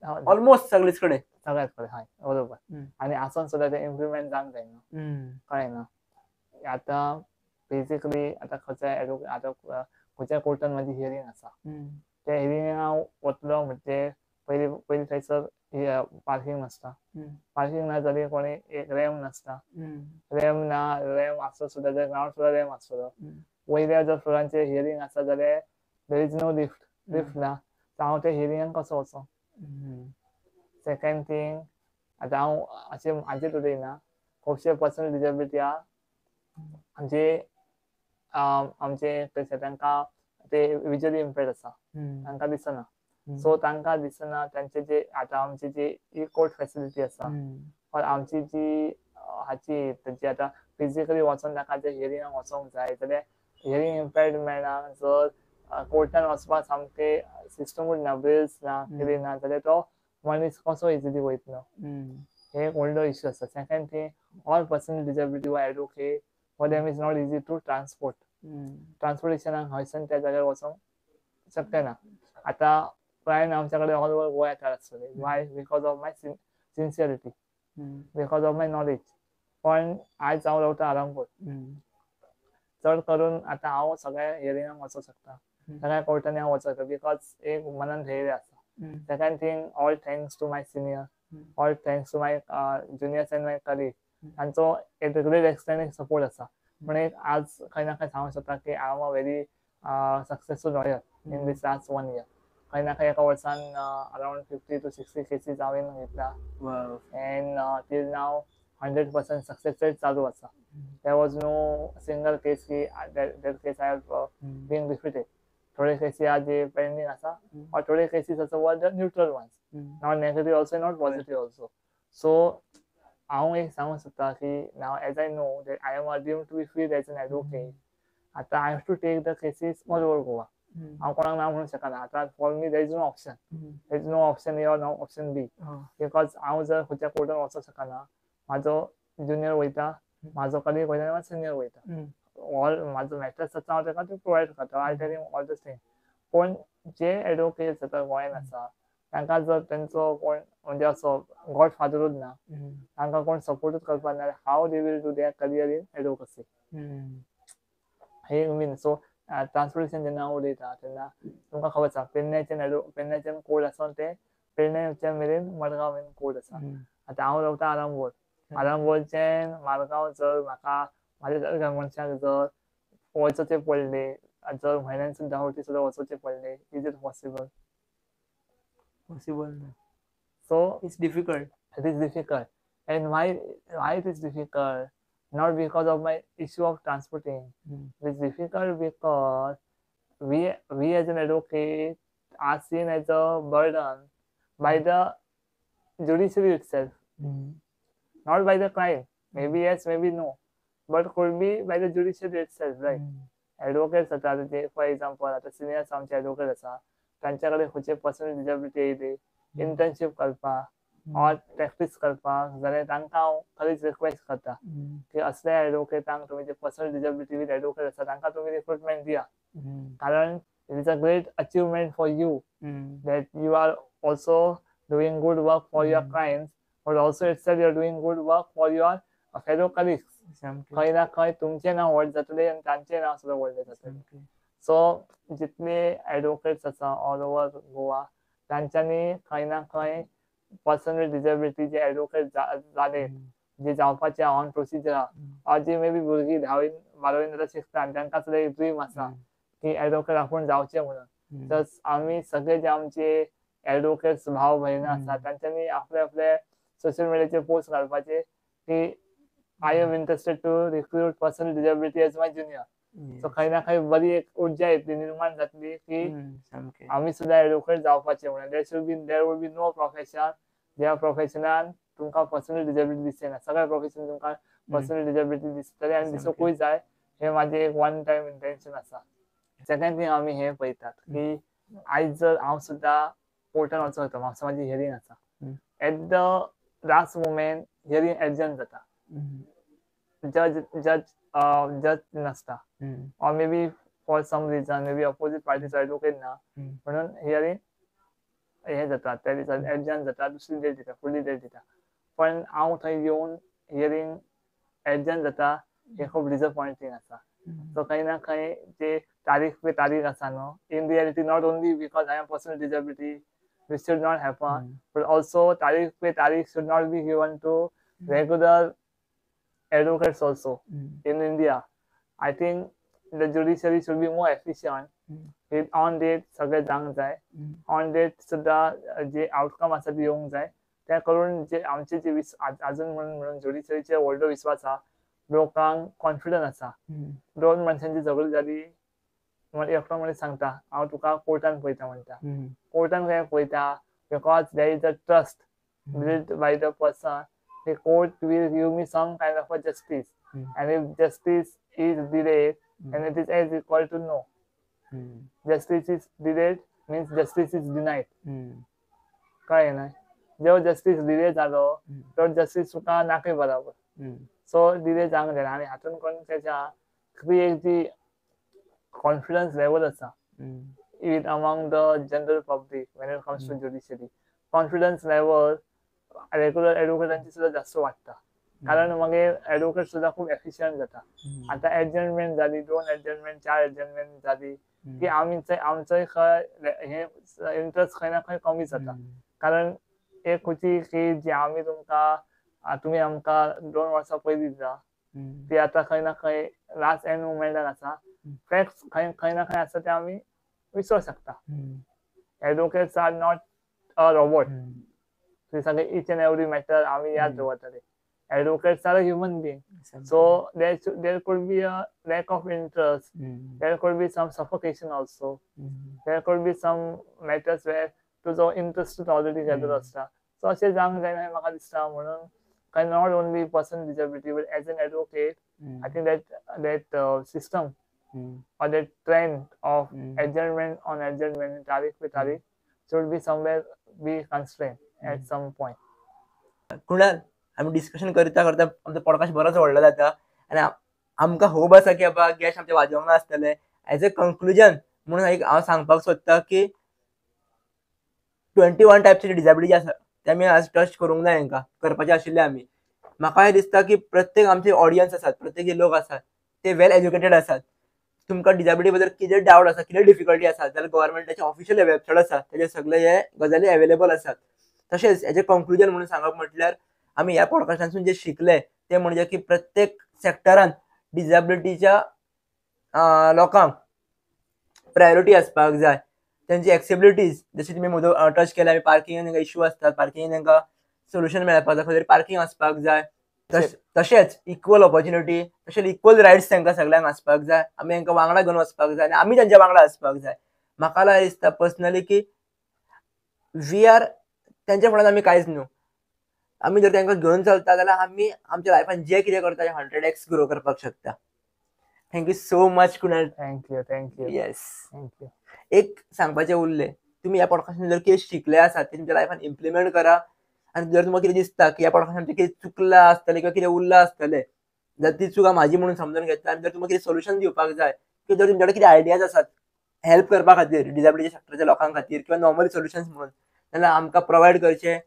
Speaker 1: ऑलमोस्ट सगळीच कडेन.
Speaker 2: सगळ्यात कडे हय बरोबर. आणि आसून सुद्धा ते इम्प्लिमेंट जावंक जायना कळ्ळें आता बेसिकली आता खंयच्या आता खंयच्या कोर्टान माझी हियरिंग आसा त्या हियरिंगाक हांव वतलो म्हणजे पयलीं थंयसर पार्किंग नासता. पार्किंग ना जाल्यार कोणी एक रॅम्प नासता. रॅम्प ना, रॅम्प आसत सुद्धा जर ग्राउंड फ्लोर रॅम्प आसतलो. वयल्या जर फ्लोरांचेर हियरिंग आसा जाल्यार there is no lift. Lift ना तर हांव त्या हियरिंगाक कसो वचों. सेकंड थिंग आता हांव अशें हाचेर उलयना खुबशे पर्सनल डिसेबिलिटी आहा जे आमचे तांकां ते विज्युअली इम्पेर्ड आसा तांकां दिसना. सो तांकां दिसना तांचे जे आता आमची जी ई कोर्ट फॅसिलिटी आसा और आमची जी हाची तांची आता फिजिकली वचोन ताका जर हियरिंगाक वचोंक जाय जाल्यार हियरिंग इम्पेर्ड मेळना. जर कोर्टान वचपाक सामकें सिस्टमूच ना, बेल्स ना, कितें ना जाल्यार तो मनीस कसो इजिली वयतलो. हे एक व्हडलो इश्यू आसा. Second thing all personal disability वा advocate for them is not easy to transport. ट्रान्सपोर्टेशनाक हयसन त्या जाग्यार वचोंक शक्य ना. आता क्लायंट आमच्या कडेन ऑल ओव्हर गोवा येतात आसतले. Y? Because of my sincerity, because of my knowledge. पण आयज हांव रावता आरामपूर. चड करून आता हांव सगळ्या हियरिंगाक वचूंक शकता, सगळ्या कोर्टांनी हांव वचूंक शकता बिकॉज एक मनान धैर्य आसा. Second thing all thanks to my senior, all thanks to my juniors and my colleague. तांचो एक ग्रेट एक्सटेंड सपोर्ट आसा. पण एक आज खंय ना खंय सांगूंक शकता की I am a very successful lawyer in this last 1 year. खंय ना खंय एका वर्सान अराउंड 50 to 60 केसीस हांवें घेतला. एंड टील नाव 100% सक्सेस रेट चालू आसा. देर वॉज नो सिंगल केस की that case I have been defeated. थोडे केसी आहा जे पेंडिंग आसा और थोडे केसीस आसा वर the neutral ones, not negative also, not positive also. So हांव एक सांगूंक सोदता की नाव as I know that I am assumed to be freed as an advocate. आता I have to take the cases all over Goa. हांव कोणाक ना म्हणूंक शकना. आता for me there is no option. There is no option a or no option B. Because हांव जर खंयच्या कोर्टान वचूंक शकना, म्हाजो ज्युनियर वयता, म्हाजो कलीग वयता, म्हाजो सिनियर वयता. ऑल म्हाजो मॅटर्स आसा हांव ताका ते प्रोवायड करता. I tell him all the thing. पण जे एडवोकेट्स आतां गोंयान आसा तांकां जर तेंचो कोण म्हणजे असो गॉडफादरूच ना, तांकां कोण सपोर्टूच करपाक ना, how they will do their career in advocacy. हे मीन सो ट्रान्सपोर्टेशन जेन्ना हांव उलयता तेन्ना तुमकां खबर आसा पेडण्याच्यान कोर्ट आसा ते पेडण्याच्या मेरेन मडगांव मेरेन कोर्ट आसा. आतां हांव रावता आरामपूर. आरामपूरच्यान मारगांव जर म्हाका म्हाज्या सारक्या मनशाक जर वचचें पडलें, जर म्हयन्यान सुद्धा फावटी सुद्धा वचचें पडलें, इज इट पॉसिबल?
Speaker 1: पॉसिबल ना.
Speaker 2: So
Speaker 1: it's difficult.
Speaker 2: it is difficult. And why it is difficult? Not because of my issue of transporting. It is difficult because we as an advocate are seen as a burden by the judiciary itself, not by the client. Maybe yes, maybe no, but could be by the judiciary itself, right? Advocates आता J for example आता seniors आमचे advocate आसा तांच्या कडेन खंयचे personal disability येयली, internship करपाक और प्रॅक्टीस करपाक जाल्यार तांकां हांव खरीच रिक्वेस्ट करता की असल्या एडवोकेटांक तुमी जे पर्सनल डिसेबिलिटी वीथ एडवोकेट आसा तांकां तुमी रिक्रुटमेंट दिया. कारण it is a great achievement for you that you are also doing good work for your clients, but also itself you are doing good work for your fellow colleagues. खंय ना खंय तुमचें नांव व्हड जातलें आनी तांचें नांव सुद्दां व्हडलें जातलें. सो जितले एडवोकेट्स आसा ऑल ओव्हर गोवा तांच्यांनी खंय ना खंय पर्सनल डिसेबिलिटी जे एडवोकेट जाले, जे जावपाचे ऑन प्रोसिजर आहा, जी मे बी भुरगीं 10वी-12वी जाल्यार शिकता आनी तांकां सुद्दां एक ड्रीम आसा की एडवोकेट आपूण जावचें म्हणून. तर आमी सगळे जे आमचे एडवोकेट्स भाव भयणां आसा तांच्यांनी आपले आपले सोशल मिडियाचेर पोस्ट घालपाचे की I am interested to recruit personal disability as my junior. So खंय ना खंय बरी एक उर्जा येतली, निर्माण जातली की आमी सुद्दां एडवोकेट जावपाचे म्हणून. देर वूड बी नो प्रोफेशन ज्या प्रोफेशनान तुमकां पर्सनल डिसेबिलिटी दिसना. सगळ्या प्रोफेशन तुमकां पर्सनल डिसेबिलिटी दिसतली आनी दिसूंकूय जाय. हे माझे एक वन टाइम इंटेन्शन आसा. सेकंड थिंग आमी हे पळयतात की आयज जर हांव सुद्दां कोर्टान वचूं येता, म्हाजी हियरिंग आसा, at the last moment hearing adjourn जाता, जज नासता, or maybe for some reason maybe opposite पार्टीचो एडवोकेट ना म्हणून हियरिंग हे जाता त्या दिसा एडजन जाता दुसरी डेट दिता फुडली डेट दिता पण हांव थंय येवन हियरिंग एडजन जाता हे खूप डिसअपॉइंटिंग आसा सो खंय ना खंय जे तारीख पे तारीख आसा न्हू in reality not only because I am personal disability which should not happen, but also tarikh pe tarikh should not be given to regular advocates also in India. I think the judiciary should be more efficient. With on date सगळे जांक जाय on date सुद्धा जे outcome आसा ते येवंक जाय त्या करून जे आमचे जे अजून म्हणून ज्युडिशरीचे व्हडलो विश्वास आसा लोकांक कॉन्फिडन्स आसा दोन मनशांची झगडी जाली एकटो मनीस सांगता हांव तुका कोर्टान पळयता म्हणटा कोर्टान काय पळयता because there is a trust build by the person the court will give me some kind of a justice and if justice is delayed then it is as equal to no justice is delayed means justice is denied कळ्ळें न्हय जो justice delay जालो तो justice तुका नाका बरोबर so delay जावंक जायना आनी हातून कोण तेच्या एक जी confidence level asa even among the general public when it comes to judiciary confidence level regular एडवोकेटांची सुद्धा जास्त वाटता कारण मागीर एडवोकेट सुद्धा खूप एफिशियंट जाता आता एडजमेंट जाली 2 एडजमेंट 4 एडजमेंट जाली की आमचंय हे इंटरेस्ट खंय ना खंय कमी जाता कारण एक होती की जी आम्ही तुम्ही आमकां 2 वर्सां पयलीं दिता ती आता खंय ना खंय लास्ट एंड मुमेंटान आसा फॅक्ट्स खंय ना खंय आसा ते आमी विसरूंक शकता advocates are not a robot ते सगळे इच एंड एवरी मॅटर आमी याद दवरतले advocates are a human being so there could be a lack of interest there could be some suffocation also there could be some matters where तुजो interest already गेलो आसता so अशें जावंक जायना म्हाका दिसता म्हणून not only person with disability but as an advocate I think that system or that trend of adjournment on adjournment tarikh pe tarikh should be somewhere be constrained at some point
Speaker 1: Kunal आम्ही discussion करता करता आमचो podcast बरोच व्हडलो जाता आनी आमकां hope आसा की बाबा गॅस आमचे वाजोवंक नासतले एज अ कंक्लुजन म्हणून एक हांव सांगपाक सोदता की 21 टायपचे डिसेबिलिटी आसा ते आमी आज टच करूंक जाय हांकां करपाचे आशिल्ले आमी म्हाका हे दिसता की प्रत्येक आमचे ऑडियन्स आसात प्रत्येक जे लोक आसात ते वेल एज्युकेटेड आसात तुमकां डिसेबिलिटी बद्दल कितें डावट आसा कितें डिफिकल्टी आसा जाल्यार गव्हर्मेंटाचे ऑफिशियल वेबसायट आसा तेजे सगळे हे गजाली अवेलेबल आसात तशेंच हेजे कंक्लुजन म्हणून सांगप म्हटल्यार आमी ह्या पॉडकास्टांतून जे शिकले ते म्हणजे की प्रत्येक सेक्टरान डिसेबिलिटीच्या लोकांक प्रायोरिटी आसपाक जाय त्यांची एक्सेबिलिटीज जशी तुमी टच केल्या पार्किंगान तांकां इश्यू आसतात पार्किंगान तांकां सोल्युशन मेळपाक जाय खंय पार्किंग आसपाक जाय तशेंच इक्वल ऑपॉर्च्युनिटी तशेंच इक्वल रायट्स तांकां सगळ्यांक आसपाक जाय आमी तांकां वांगडा घेवन वचपाक जाय आनी आमी तांच्या वांगडा आसपाक जाय म्हाका दिसता पर्सनली की वी आर त्यांच्या फुड्यान आमी कांयच न्हू आमी जर तांकां घेवन चलता जाल्यार आमी आमच्या लायफान जे कितें करता ते 100x ग्रो करपाक शकता thank you so much Kunal
Speaker 2: thank you
Speaker 1: yes
Speaker 2: thank you
Speaker 1: एक सांगपाचें उरलें तुमी ह्या पॉडकास्टान जर कितें शिकले आसात ते तुमच्या लायफान इम्प्लिमेंट करा आनी जर तुमकां कितें दिसता की ह्या पॉडकास्टान कितें चुकलां आसतलें किंवा कितें उरलां आसतलें जर ती चुका म्हाजी म्हणून समजून घेतला आनी जर तुमकां कितें सोल्युशन दिवपाक जाय किंवा जर तुमचे कितें आयडियाज आसात हेल्प करपा खातीर डिसेबिलिटी सेक्टराच्या लोकां खातीर किंवा नॉर्मल सोल्युशन्स म्हणून जाल्यार आमकां प्रोवायड करचे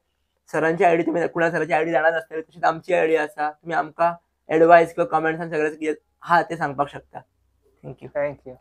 Speaker 1: सरांची आयडी तुमी कुणाल सरांची आयडी जाणात आसतली तशीच आमची आयडी आसा तुमी आमकां एडवायस किंवा कमेंट्सान सगळें कितें आहा तें सांगपाक शकता थँक्यू